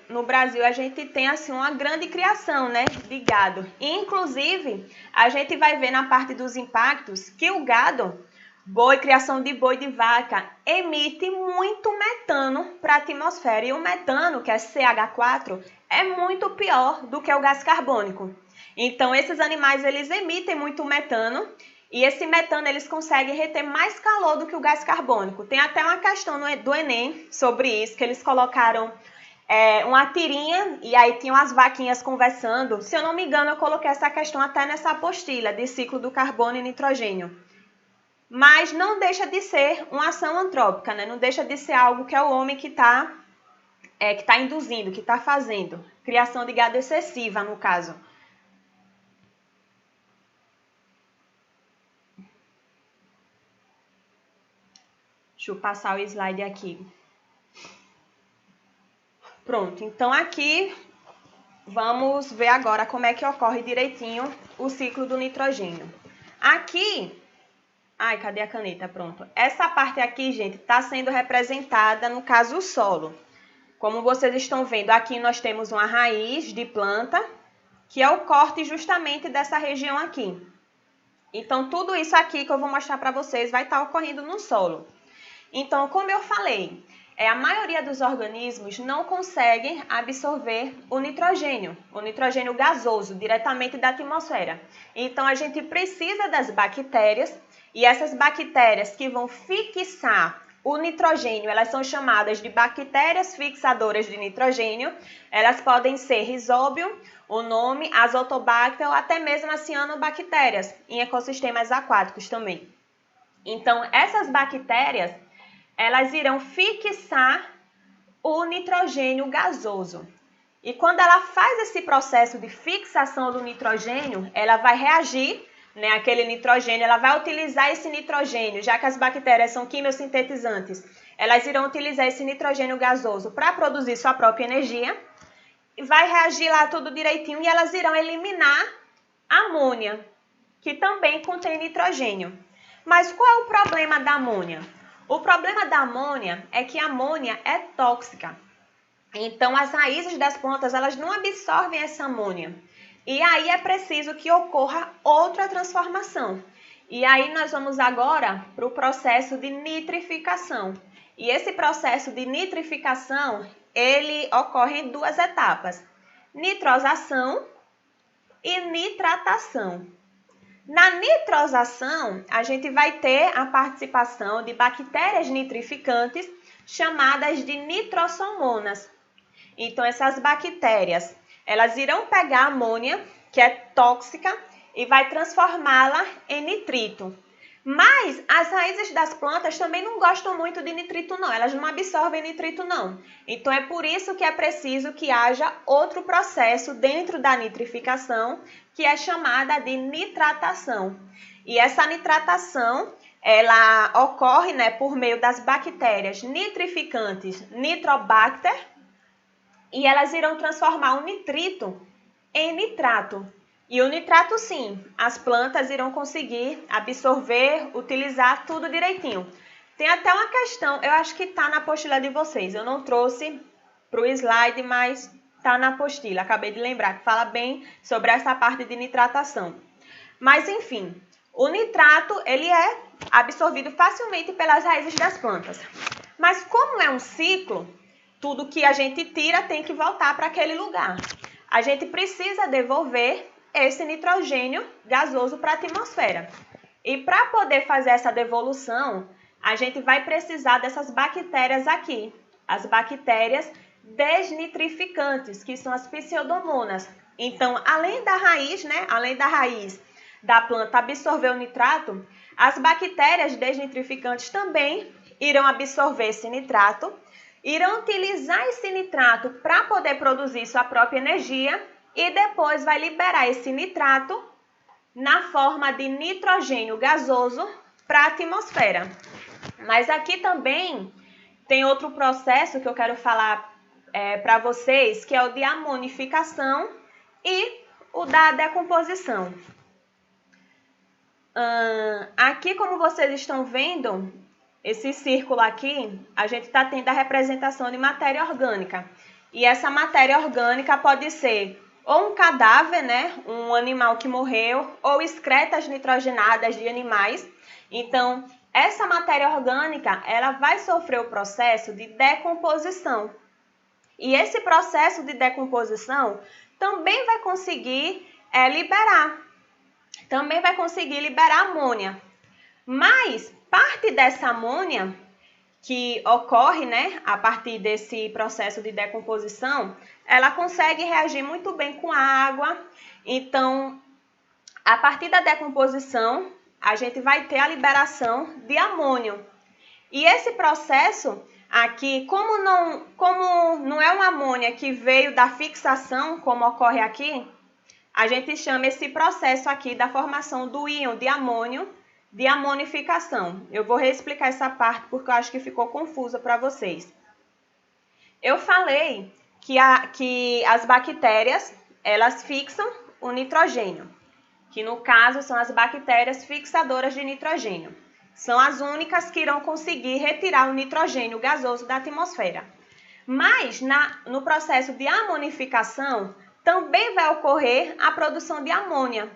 B: no Brasil a gente tem assim uma grande criação, né, de gado. Inclusive, a gente vai ver na parte dos impactos que o gado, criação de boi de vaca, emite muito metano para a atmosfera. E o metano, que é CH4, é muito pior do que o gás carbônico. Então, esses animais eles emitem muito metano. E esse metano, eles conseguem reter mais calor do que o gás carbônico. Tem até uma questão do Enem sobre isso, que eles colocaram uma tirinha e aí tinham as vaquinhas conversando. Se eu não me engano, eu coloquei essa questão até nessa apostila de ciclo do carbono e nitrogênio. Mas não deixa de ser uma ação antrópica, né? Não deixa de ser algo que é o homem que está induzindo, que está fazendo. Criação de gado excessiva, no caso. Deixa eu passar o slide aqui. Pronto, então aqui vamos ver agora como é que ocorre direitinho o ciclo do nitrogênio. Aqui, cadê a caneta? Pronto. Essa parte aqui, gente, está sendo representada, no caso, o solo. Como vocês estão vendo, aqui nós temos uma raiz de planta, que é o corte justamente dessa região aqui. Então, tudo isso aqui que eu vou mostrar para vocês vai estar ocorrendo no solo. Então, como eu falei, a maioria dos organismos não conseguem absorver o nitrogênio gasoso, diretamente da atmosfera. Então, a gente precisa das bactérias, e essas bactérias que vão fixar o nitrogênio, elas são chamadas de bactérias fixadoras de nitrogênio. Elas podem ser Rhizobium, o nome, Azotobacter ou até mesmo as cianobactérias, em ecossistemas aquáticos também. Então, essas bactérias, elas irão fixar o nitrogênio gasoso. E quando ela faz esse processo de fixação do nitrogênio, ela vai reagir, né, aquele nitrogênio, ela vai utilizar esse nitrogênio, já que as bactérias são quimiosintetizantes, elas irão utilizar esse nitrogênio gasoso para produzir sua própria energia, vai reagir lá tudo direitinho e elas irão eliminar a amônia, que também contém nitrogênio. Mas qual é o problema da amônia? O problema da amônia é que a amônia é tóxica. Então, as raízes das plantas, elas não absorvem essa amônia. E aí é preciso que ocorra outra transformação. E aí nós vamos agora para o processo de nitrificação. E esse processo de nitrificação, ele ocorre em duas etapas: nitrosação e nitratação. Na nitrosação, a gente vai ter a participação de bactérias nitrificantes chamadas de nitrossomonas. Então, essas bactérias, elas irão pegar a amônia, que é tóxica, e vai transformá-la em nitrito. Mas as raízes das plantas também não gostam muito de nitrito, não. Elas não absorvem nitrito, não. Então, é por isso que é preciso que haja outro processo dentro da nitrificação, que é chamada de nitratação. E essa nitratação, ela ocorre, né, por meio das bactérias nitrificantes Nitrobacter, e elas irão transformar o nitrito em nitrato. E o nitrato, sim, as plantas irão conseguir absorver, utilizar tudo direitinho. Tem até uma questão, eu acho que está na apostila de vocês. Eu não trouxe para o slide, mas está na apostila. Acabei de lembrar que fala bem sobre essa parte de nitratação. Mas, enfim, o nitrato, ele é absorvido facilmente pelas raízes das plantas. Mas como é um ciclo, tudo que a gente tira tem que voltar para aquele lugar. A gente precisa devolver esse nitrogênio gasoso para a atmosfera. E para poder fazer essa devolução, a gente vai precisar dessas bactérias aqui, as bactérias desnitrificantes, que são as pseudomonas. Então, além da raiz, né, além da raiz da planta absorver o nitrato, as bactérias desnitrificantes também irão absorver esse nitrato, irão utilizar esse nitrato para poder produzir sua própria energia e depois vai liberar esse nitrato na forma de nitrogênio gasoso para a atmosfera. Mas aqui também tem outro processo que eu quero falar para vocês, que é o de amonificação e o da decomposição. Aqui, como vocês estão vendo, esse círculo aqui, a gente está tendo a representação de matéria orgânica. E essa matéria orgânica pode ser ou um cadáver, né, um animal que morreu, ou excretas nitrogenadas de animais. Então, essa matéria orgânica, ela vai sofrer o processo de decomposição. E esse processo de decomposição também vai conseguir liberar amônia. Mas parte dessa amônia que ocorre, né, a partir desse processo de decomposição, ela consegue reagir muito bem com a água. Então, a partir da decomposição, a gente vai ter a liberação de amônio. E esse processo aqui, como não é uma amônia que veio da fixação, como ocorre aqui, a gente chama esse processo aqui da formação do íon de amônio de amonificação. Eu vou reexplicar essa parte porque eu acho que ficou confusa para vocês. Eu falei que as bactérias, elas fixam o nitrogênio, que no caso são as bactérias fixadoras de nitrogênio. São as únicas que irão conseguir retirar o nitrogênio gasoso da atmosfera. Mas no processo de amonificação também vai ocorrer a produção de amônia.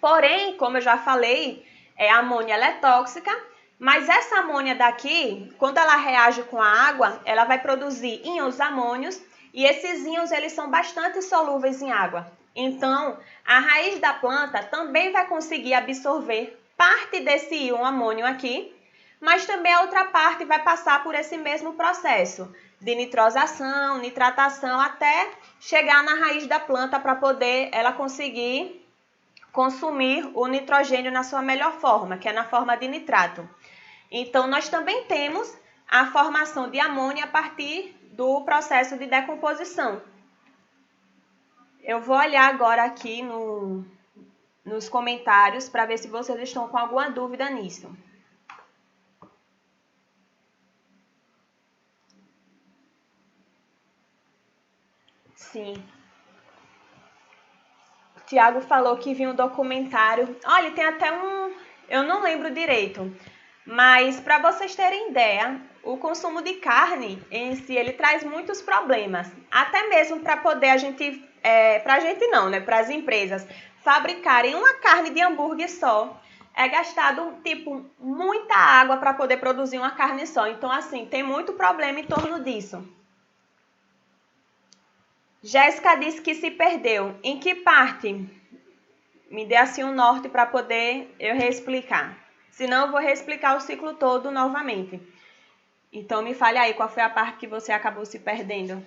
B: Porém, como eu já falei, a amônia ela é tóxica, mas essa amônia daqui, quando ela reage com a água, ela vai produzir íons amônios e esses íons eles são bastante solúveis em água. Então, a raiz da planta também vai conseguir absorver parte desse íon amônio aqui, mas também a outra parte vai passar por esse mesmo processo de nitrosação, nitratação, até chegar na raiz da planta para poder ela conseguir consumir o nitrogênio na sua melhor forma, que é na forma de nitrato. Então, nós também temos a formação de amônia a partir do processo de decomposição. Eu vou olhar agora aqui nos comentários para ver se vocês estão com alguma dúvida nisso. Sim. O Tiago falou que viu um documentário. Olha, tem até um... Eu não lembro direito. Mas, para vocês terem ideia, o consumo de carne em si, ele traz muitos problemas. Até mesmo para poder a gente... para a gente não, né? Para as empresas fabricarem uma carne de hambúrguer só. É gastado, tipo, muita água para poder produzir uma carne só. Então, assim, tem muito problema em torno disso. Jéssica disse que se perdeu. Em que parte? Me dê assim um norte para poder eu reexplicar. Senão eu vou reexplicar o ciclo todo novamente. Então me fale aí qual foi a parte que você acabou se perdendo.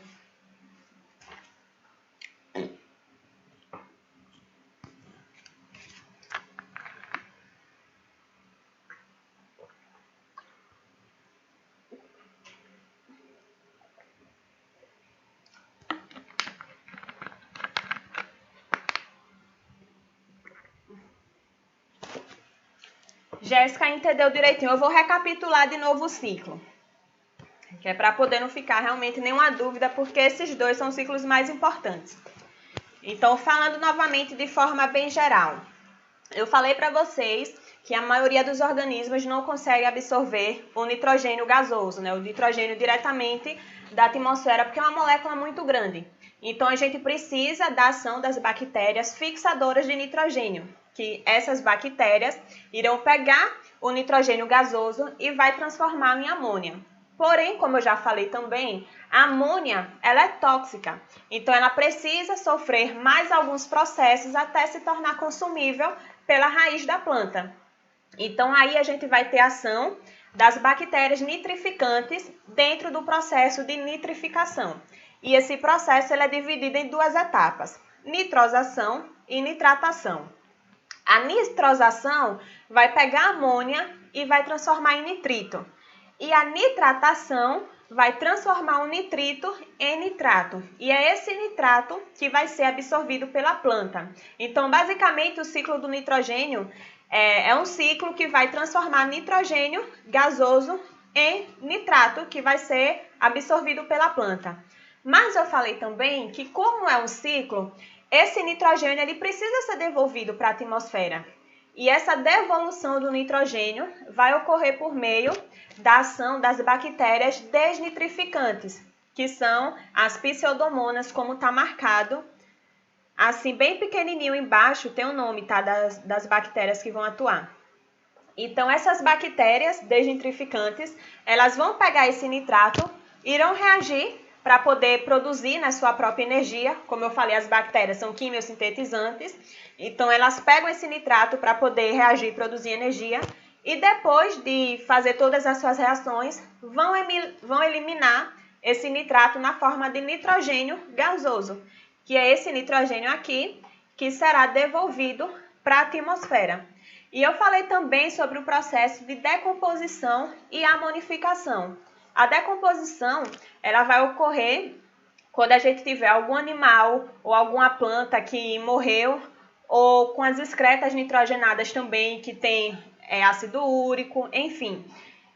B: Jéssica entendeu direitinho. Eu vou recapitular de novo o ciclo, que é para poder não ficar realmente nenhuma dúvida, porque esses dois são os ciclos mais importantes. Então, falando novamente de forma bem geral, eu falei para vocês que a maioria dos organismos não consegue absorver o nitrogênio gasoso, né? O nitrogênio diretamente da atmosfera, porque é uma molécula muito grande. Então, a gente precisa da ação das bactérias fixadoras de nitrogênio, que essas bactérias irão pegar o nitrogênio gasoso e vai transformar em amônia. Porém, como eu já falei também, a amônia ela é tóxica, então ela precisa sofrer mais alguns processos até se tornar consumível pela raiz da planta. Então aí a gente vai ter ação das bactérias nitrificantes dentro do processo de nitrificação. E esse processo ele é dividido em duas etapas, nitrosação e nitratação. A nitrosação vai pegar a amônia e vai transformar em nitrito. E a nitratação vai transformar o nitrito em nitrato. E é esse nitrato que vai ser absorvido pela planta. Então, basicamente, o ciclo do nitrogênio é um ciclo que vai transformar nitrogênio gasoso em nitrato, que vai ser absorvido pela planta. Mas eu falei também que, como é um ciclo, esse nitrogênio ele precisa ser devolvido para a atmosfera. E essa devolução do nitrogênio vai ocorrer por meio da ação das bactérias desnitrificantes, que são as pseudomonas, como está marcado. Assim, bem pequenininho embaixo tem o nome, tá, das bactérias que vão atuar. Então, essas bactérias desnitrificantes, elas vão pegar esse nitrato, irão reagir para poder produzir na sua própria energia. Como eu falei, as bactérias são quimiosintetizantes, então elas pegam esse nitrato para poder reagir e produzir energia, e depois de fazer todas as suas reações, vão eliminar esse nitrato na forma de nitrogênio gasoso, que é esse nitrogênio aqui, que será devolvido para a atmosfera. E eu falei também sobre o processo de decomposição e amonificação. A decomposição ela vai ocorrer quando a gente tiver algum animal ou alguma planta que morreu, ou com as excretas nitrogenadas também, que tem ácido úrico, enfim.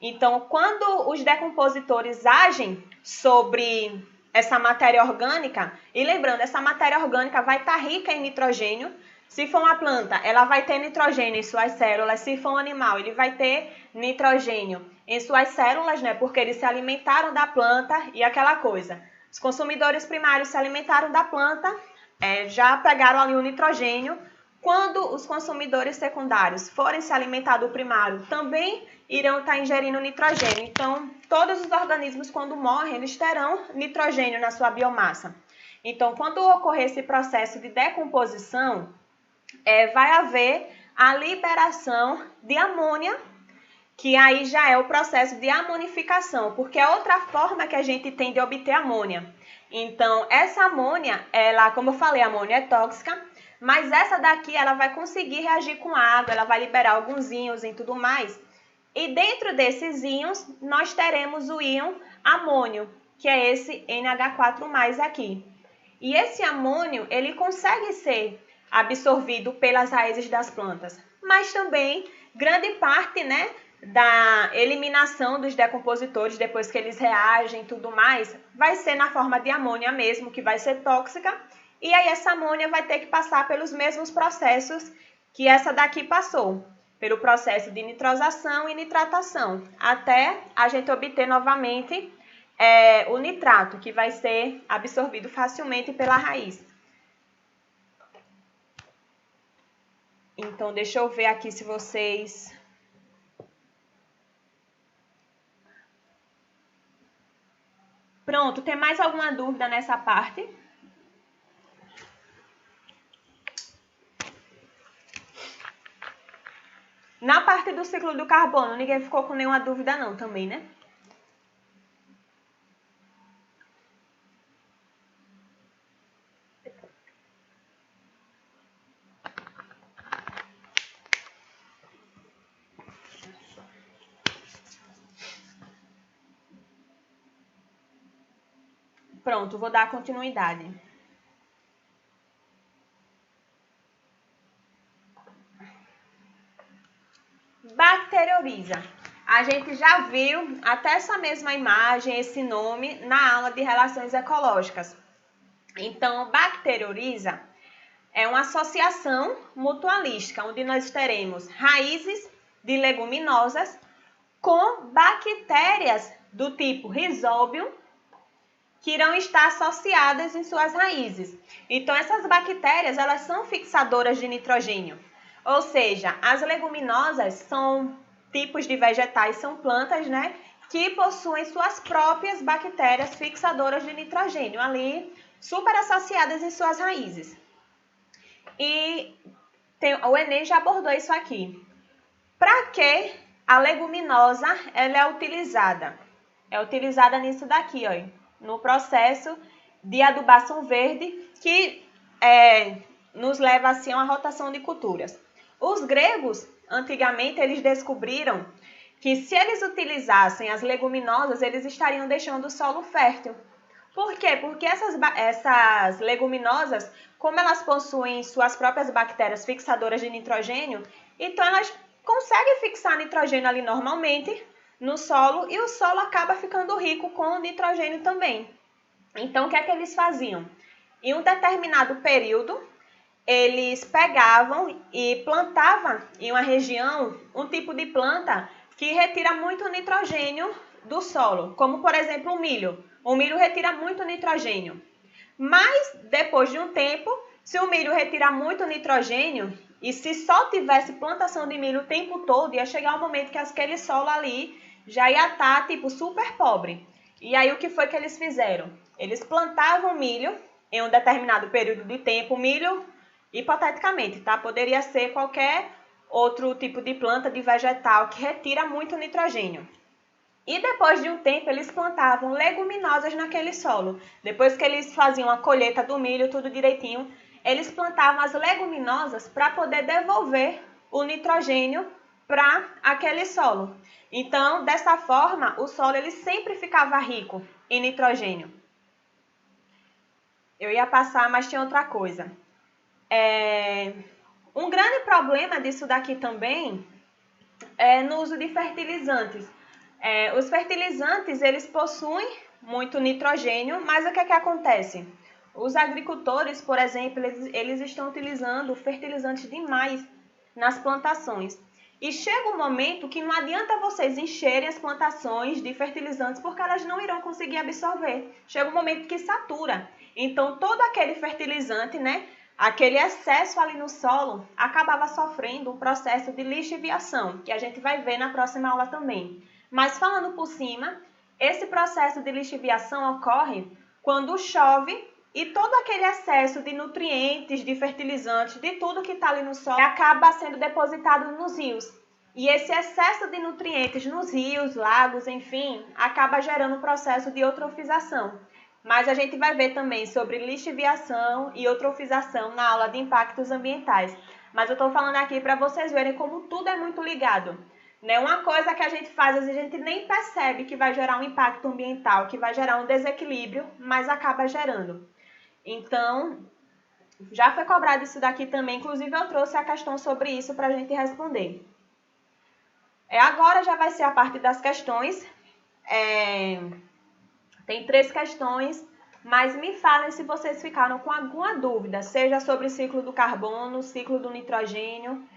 B: Então, quando os decompositores agem sobre essa matéria orgânica, e lembrando, essa matéria orgânica vai estar rica em nitrogênio. Se for uma planta, ela vai ter nitrogênio em suas células. Se for um animal, ele vai ter nitrogênio em suas células, né? Porque eles se alimentaram da planta e aquela coisa. Os consumidores primários se alimentaram da planta, já pegaram ali o nitrogênio. Quando os consumidores secundários forem se alimentar do primário, também irão estar ingerindo nitrogênio. Então, todos os organismos, quando morrem, eles terão nitrogênio na sua biomassa. Então, quando ocorrer esse processo de decomposição, vai haver a liberação de amônia, que aí já é o processo de amonificação, porque é outra forma que a gente tem de obter amônia. Então, essa amônia, ela, como eu falei, a amônia é tóxica, mas essa daqui ela vai conseguir reagir com água, ela vai liberar alguns íons e tudo mais. E dentro desses íons, nós teremos o íon amônio. que é esse NH4+ aqui. E esse amônio, ele consegue ser absorvido pelas raízes das plantas, mas também grande parte, né, da eliminação dos decompositores, depois que eles reagem e tudo mais, vai ser na forma de amônia mesmo, que vai ser tóxica, e aí essa amônia vai ter que passar pelos mesmos processos que essa daqui passou, pelo processo de nitrosação e nitratação, até a gente obter novamente o nitrato, que vai ser absorvido facilmente pela raiz. Então, deixa eu ver aqui se vocês... Pronto, tem mais alguma dúvida nessa parte? Na parte do ciclo do carbono, ninguém ficou com nenhuma dúvida não também, né? Pronto, vou dar continuidade. Bacterioriza. A gente já viu até essa mesma imagem, esse nome, na aula de relações ecológicas. Então, bacterioriza é uma associação mutualística, onde nós teremos raízes de leguminosas com bactérias do tipo Rhizobium, que irão estar associadas em suas raízes. Então, essas bactérias, elas são fixadoras de nitrogênio. Ou seja, as leguminosas são tipos de vegetais, são plantas, né, que possuem suas próprias bactérias fixadoras de nitrogênio, ali super associadas em suas raízes. E o Enem já abordou isso aqui. Para que a leguminosa ela é utilizada? É utilizada nisso daqui, ó, no processo de adubação verde, que nos leva assim a uma rotação de culturas. Os gregos, antigamente, eles descobriram que se eles utilizassem as leguminosas, eles estariam deixando o solo fértil. Por quê? Porque essas leguminosas, como elas possuem suas próprias bactérias fixadoras de nitrogênio, então elas conseguem fixar nitrogênio ali normalmente no solo e o solo acaba ficando rico com nitrogênio também. Então, o que é que eles faziam? Em um determinado período, eles pegavam e plantavam em uma região um tipo de planta que retira muito nitrogênio do solo, como por exemplo o milho. O milho retira muito nitrogênio. Mas depois de um tempo, se o milho retira muito nitrogênio e se só tivesse plantação de milho o tempo todo, ia chegar um momento que aquele solo ali já ia estar tipo super pobre. E aí o que foi que eles fizeram? Eles plantavam milho em um determinado período de tempo, milho hipoteticamente, tá? Poderia ser qualquer outro tipo de planta, de vegetal que retira muito nitrogênio. E depois de um tempo, eles plantavam leguminosas naquele solo. Depois que eles faziam a colheita do milho, tudo direitinho, eles plantavam as leguminosas para poder devolver o nitrogênio para aquele solo. Então, dessa forma, o solo ele sempre ficava rico em nitrogênio. Eu ia passar, mas tinha outra coisa. Um grande problema disso daqui também é no uso de fertilizantes. Os fertilizantes, eles possuem muito nitrogênio, mas o que é que acontece? Os agricultores, por exemplo, eles estão utilizando fertilizantes demais nas plantações. E chega um momento que não adianta vocês encherem as plantações de fertilizantes porque elas não irão conseguir absorver. Chega um momento que satura. Então, todo aquele fertilizante, né, aquele excesso ali no solo, acabava sofrendo um processo de lixiviação, que a gente vai ver na próxima aula também. Mas falando por cima, esse processo de lixiviação ocorre quando chove e todo aquele excesso de nutrientes, de fertilizantes, de tudo que está ali no solo, acaba sendo depositado nos rios. E esse excesso de nutrientes nos rios, lagos, enfim, acaba gerando um processo de eutrofização. Mas a gente vai ver também sobre lixiviação e eutrofização na aula de impactos ambientais. Mas eu estou falando aqui para vocês verem como tudo é muito ligado. Né? Uma coisa que a gente faz, às vezes a gente nem percebe que vai gerar um impacto ambiental, que vai gerar um desequilíbrio, mas acaba gerando. Então, já foi cobrado isso daqui também, inclusive eu trouxe a questão sobre isso para a gente responder. Agora já vai ser a parte das questões. Tem 3 questões, mas me falem se vocês ficaram com alguma dúvida, seja sobre o ciclo do carbono, ciclo do nitrogênio,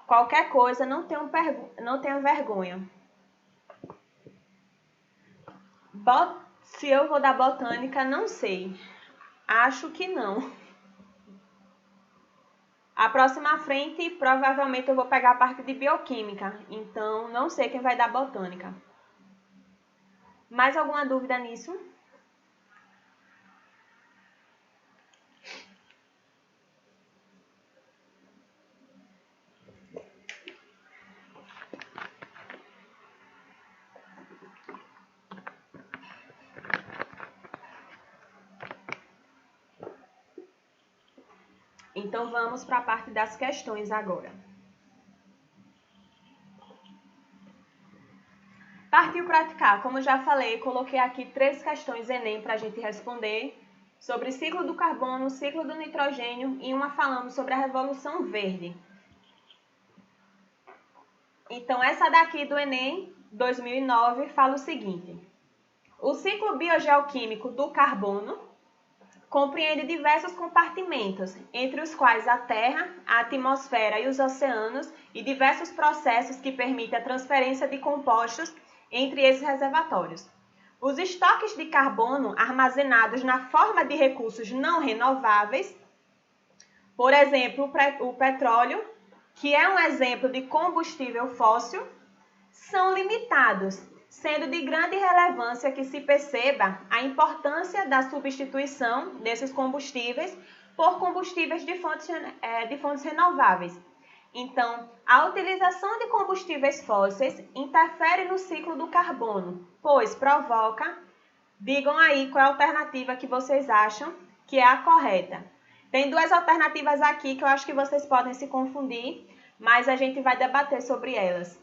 B: qualquer coisa, não tenham vergonha. Se eu vou dar botânica, não sei. Acho que não. A próxima frente, provavelmente eu vou pegar a parte de bioquímica, então não sei quem vai dar botânica. Mais alguma dúvida nisso? Então vamos para a parte das questões agora. Partiu praticar. Como já falei, coloquei aqui 3 questões Enem para a gente responder sobre o ciclo do carbono, ciclo do nitrogênio e uma falando sobre a Revolução Verde. Então, essa daqui do Enem 2009 fala o seguinte: o ciclo biogeoquímico do carbono compreende diversos compartimentos, entre os quais a Terra, a atmosfera e os oceanos, e diversos processos que permitem a transferência de compostos entre esses reservatórios. Os estoques de carbono armazenados na forma de recursos não renováveis, por exemplo, o petróleo, que é um exemplo de combustível fóssil, são limitados, sendo de grande relevância que se perceba a importância da substituição desses combustíveis por combustíveis de fontes renováveis. Então, a utilização de combustíveis fósseis interfere no ciclo do carbono, pois provoca, digam aí qual é a alternativa que vocês acham que é a correta. Tem 2 alternativas aqui que eu acho que vocês podem se confundir, mas a gente vai debater sobre elas.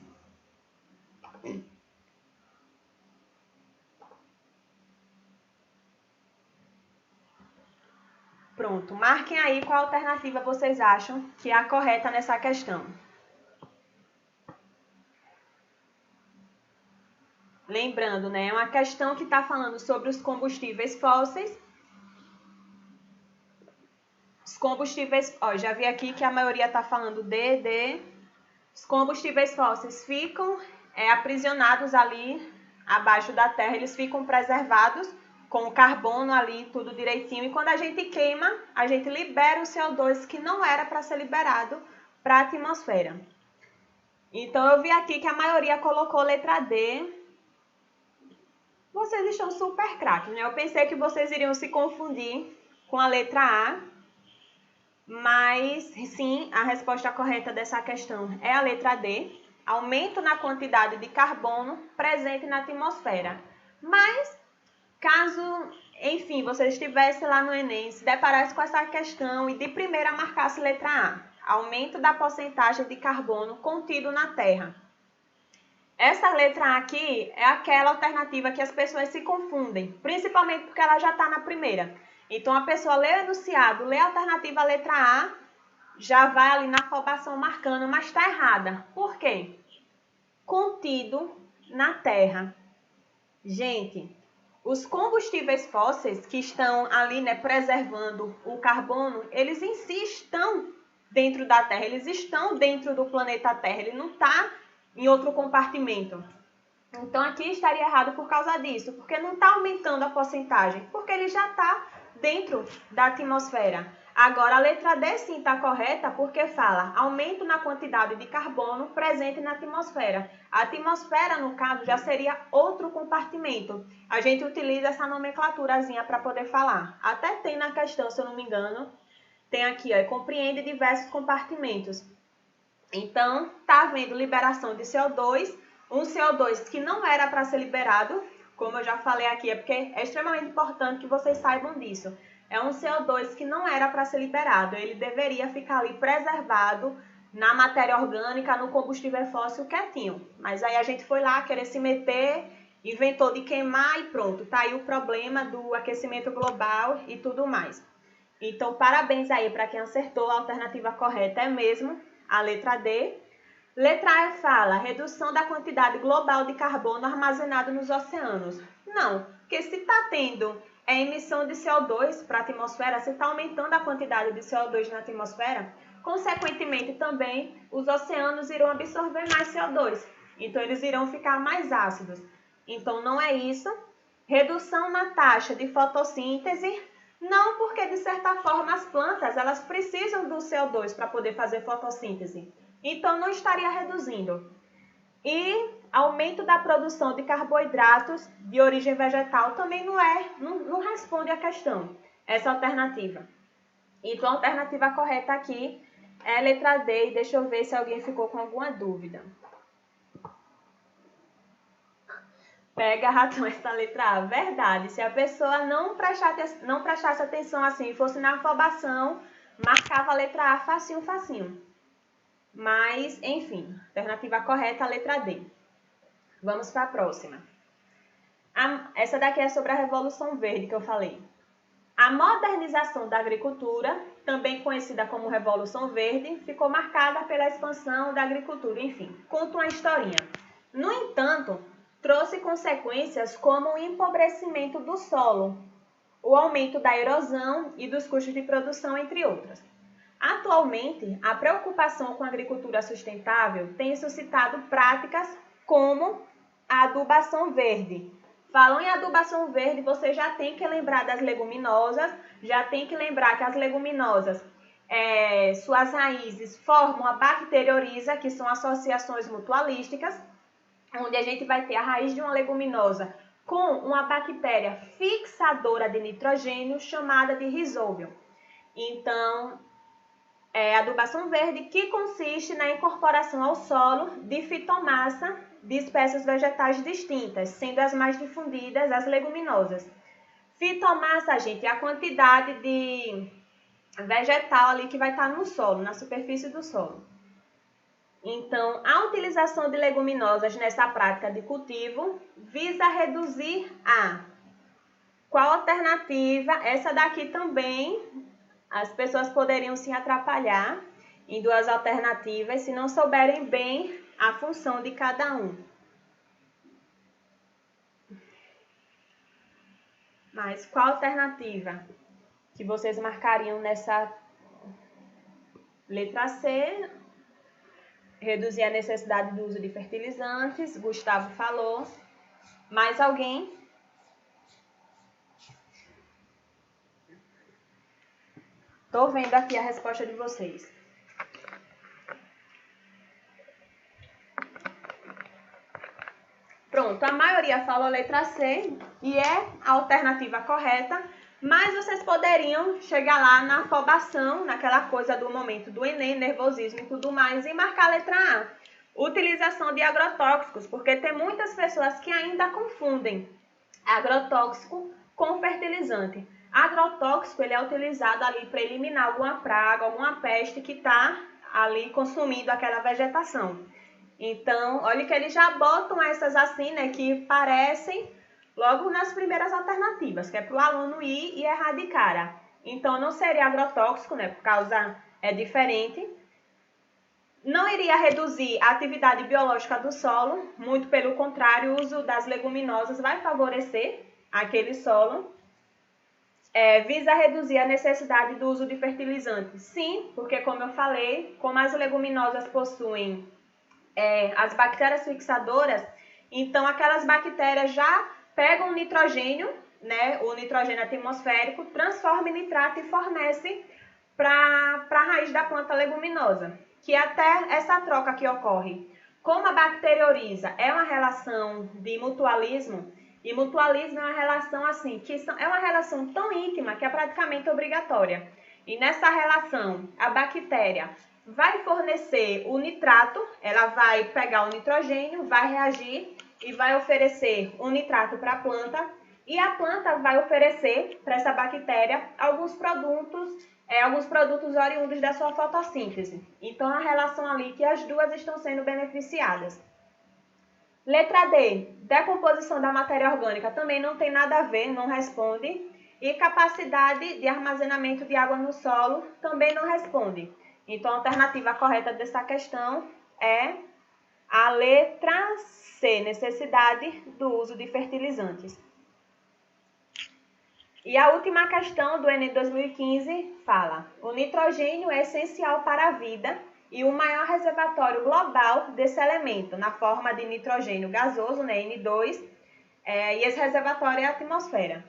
B: Pronto, marquem aí qual alternativa vocês acham que é a correta nessa questão. Lembrando, né, é uma questão que está falando sobre os combustíveis fósseis. Os combustíveis, já vi aqui que a maioria está falando D. Os combustíveis fósseis ficam aprisionados ali abaixo da terra, eles ficam preservados com o carbono ali, tudo direitinho. E quando a gente queima, a gente libera o CO2 que não era para ser liberado para a atmosfera. Então, eu vi aqui que a maioria colocou letra D. Vocês estão super craques, né? Eu pensei que vocês iriam se confundir com a letra A, mas sim, a resposta correta dessa questão é a letra D. Aumento na quantidade de carbono presente na atmosfera. Mas, caso, enfim, você estivesse lá no Enem, se deparasse com essa questão e de primeira marcasse letra A, aumento da porcentagem de carbono contido na Terra. Essa letra A aqui é aquela alternativa que as pessoas se confundem, principalmente porque ela já está na primeira. Então, a pessoa lê o enunciado, lê a alternativa letra A, já vai ali na afobação marcando, mas está errada. Por quê? Contido na Terra. Gente, os combustíveis fósseis que estão ali, né, preservando o carbono, eles em si estão dentro da Terra, eles estão dentro do planeta Terra, ele não está em outro compartimento. Então, aqui estaria errado por causa disso, porque não está aumentando a porcentagem, porque ele já está dentro da atmosfera. Agora, a letra D sim está correta, porque fala aumento na quantidade de carbono presente na atmosfera. A atmosfera, no caso, já seria outro compartimento. A gente utiliza essa nomenclaturazinha para poder falar. Até tem na questão, se eu não me engano, tem aqui, compreende diversos compartimentos. Então, está havendo liberação de CO2, um CO2 que não era para ser liberado, como eu já falei aqui, porque é extremamente importante que vocês saibam disso. É um CO2 que não era para ser liberado, ele deveria ficar ali preservado na matéria orgânica, no combustível fóssil quietinho. Mas aí a gente foi lá querer se meter, inventou de queimar e pronto. Tá aí o problema do aquecimento global e tudo mais. Então, parabéns aí para quem acertou. A alternativa correta é mesmo a letra D. Letra E fala redução da quantidade global de carbono armazenado nos oceanos. Não, porque se está tendo emissão de CO2 para a atmosfera, se está aumentando a quantidade de CO2 na atmosfera, consequentemente também os oceanos irão absorver mais CO2. Então, eles irão ficar mais ácidos. Então, não é isso. Redução na taxa de fotossíntese. Não, porque de certa forma as plantas elas precisam do CO2 para poder fazer fotossíntese. Então, não estaria reduzindo. E aumento da produção de carboidratos de origem vegetal também não responde à questão, essa alternativa. Então, a alternativa correta aqui é a letra D. E deixa eu ver se alguém ficou com alguma dúvida. Pega, ratão, essa letra A. Verdade. Se a pessoa não prestasse atenção assim, fosse na afobação, marcava a letra A facinho, facinho. Mas, enfim, alternativa correta, a letra D. Vamos para a próxima. Essa daqui é sobre a Revolução Verde que eu falei. A modernização da agricultura, também conhecida como Revolução Verde, ficou marcada pela expansão da agricultura. Enfim, conta uma historinha. No entanto, trouxe consequências como o empobrecimento do solo, o aumento da erosão e dos custos de produção, entre outras. Atualmente, a preocupação com a agricultura sustentável tem suscitado práticas como a adubação verde. Falam em adubação verde, você já tem que lembrar das leguminosas, já tem que lembrar que as leguminosas, suas raízes formam a bacteriorhiza, que são associações mutualísticas, onde a gente vai ter a raiz de uma leguminosa com uma bactéria fixadora de nitrogênio chamada de rizóbio. Então, adubação verde, que consiste na incorporação ao solo de fitomassa de espécies vegetais distintas, sendo as mais difundidas as leguminosas. Fitomassa, gente, é a quantidade de vegetal ali que vai estar no solo, na superfície do solo. Então, a utilização de leguminosas nessa prática de cultivo visa reduzir a... Qual alternativa? Essa daqui também... As pessoas poderiam se atrapalhar em duas alternativas se não souberem bem a função de cada um. Mas qual alternativa que vocês marcariam nessa letra C? Reduzir a necessidade do uso de fertilizantes, Gustavo falou. Mais alguém? Estou vendo aqui a resposta de vocês. Pronto, a maioria falou a letra C e é a alternativa correta, mas vocês poderiam chegar lá na afobação, naquela coisa do momento do Enem, nervosismo e tudo mais, e marcar a letra A. Utilização de agrotóxicos, porque tem muitas pessoas que ainda confundem agrotóxico com fertilizante. Agrotóxico, ele é utilizado ali para eliminar alguma praga, alguma peste que está ali consumindo aquela vegetação. Então, olha que eles já botam essas assim, né, que parecem logo nas primeiras alternativas, que é para o aluno ir e errar de cara. Então, não seria agrotóxico, né, por causa é diferente. Não iria reduzir a atividade biológica do solo, muito pelo contrário, o uso das leguminosas vai favorecer aquele solo. Visa reduzir a necessidade do uso de fertilizantes. Sim, porque como eu falei, como as leguminosas possuem as bactérias fixadoras, então aquelas bactérias já pegam o nitrogênio, né, o nitrogênio atmosférico, transforma em nitrato e fornece para a raiz da planta leguminosa, que até essa troca que ocorre. Como a bacteriorhiza é uma relação de mutualismo, e mutualismo é uma relação assim, é uma relação tão íntima que é praticamente obrigatória. E nessa relação, a bactéria vai fornecer o nitrato, ela vai pegar o nitrogênio, vai reagir e vai oferecer o nitrato para a planta. E a planta vai oferecer para essa bactéria alguns produtos alguns produtos oriundos da sua fotossíntese. Então, a relação ali que as duas estão sendo beneficiadas. Letra D, decomposição da matéria orgânica também não tem nada a ver, não responde. E capacidade de armazenamento de água no solo também não responde. Então, a alternativa correta dessa questão é a letra C, necessidade do uso de fertilizantes. E a última questão do Enem 2015 fala: o nitrogênio é essencial para a vida e o maior reservatório global desse elemento, na forma de nitrogênio gasoso, né, N2, e esse reservatório é a atmosfera.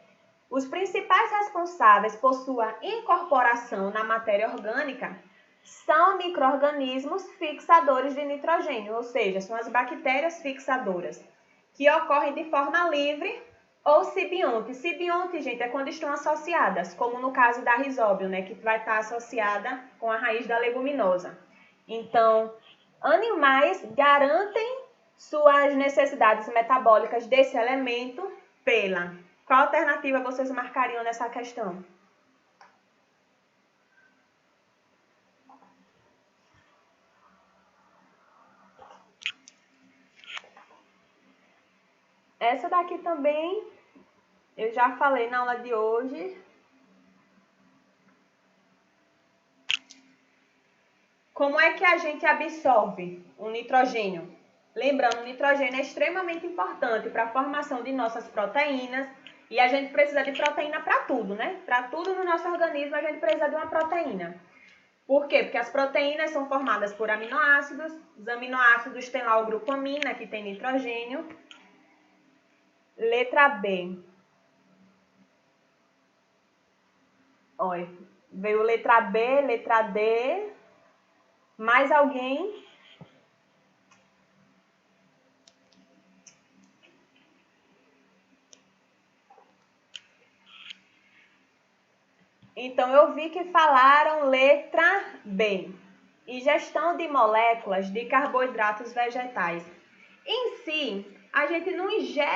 B: Os principais responsáveis por sua incorporação na matéria orgânica são micro-organismos fixadores de nitrogênio, ou seja, são as bactérias fixadoras, que ocorrem de forma livre ou simbionte. Simbionte, gente, é quando estão associadas, como no caso da Rhizóbio, né, que vai estar associada com a raiz da leguminosa. Então, animais garantem suas necessidades metabólicas desse elemento pela... Qual alternativa vocês marcariam nessa questão? Essa daqui também eu já falei na aula de hoje. Como é que a gente absorve o nitrogênio? Lembrando, o nitrogênio é extremamente importante para a formação de nossas proteínas e a gente precisa de proteína para tudo, né? Para tudo no nosso organismo a gente precisa de uma proteína. Por quê? Porque as proteínas são formadas por aminoácidos, os aminoácidos têm lá o grupo amina, que tem nitrogênio. Letra B. Olha, veio letra B, letra D. Mais alguém? Então, eu vi que falaram letra B. Ingestão de moléculas de carboidratos vegetais. Em si, a gente não ingere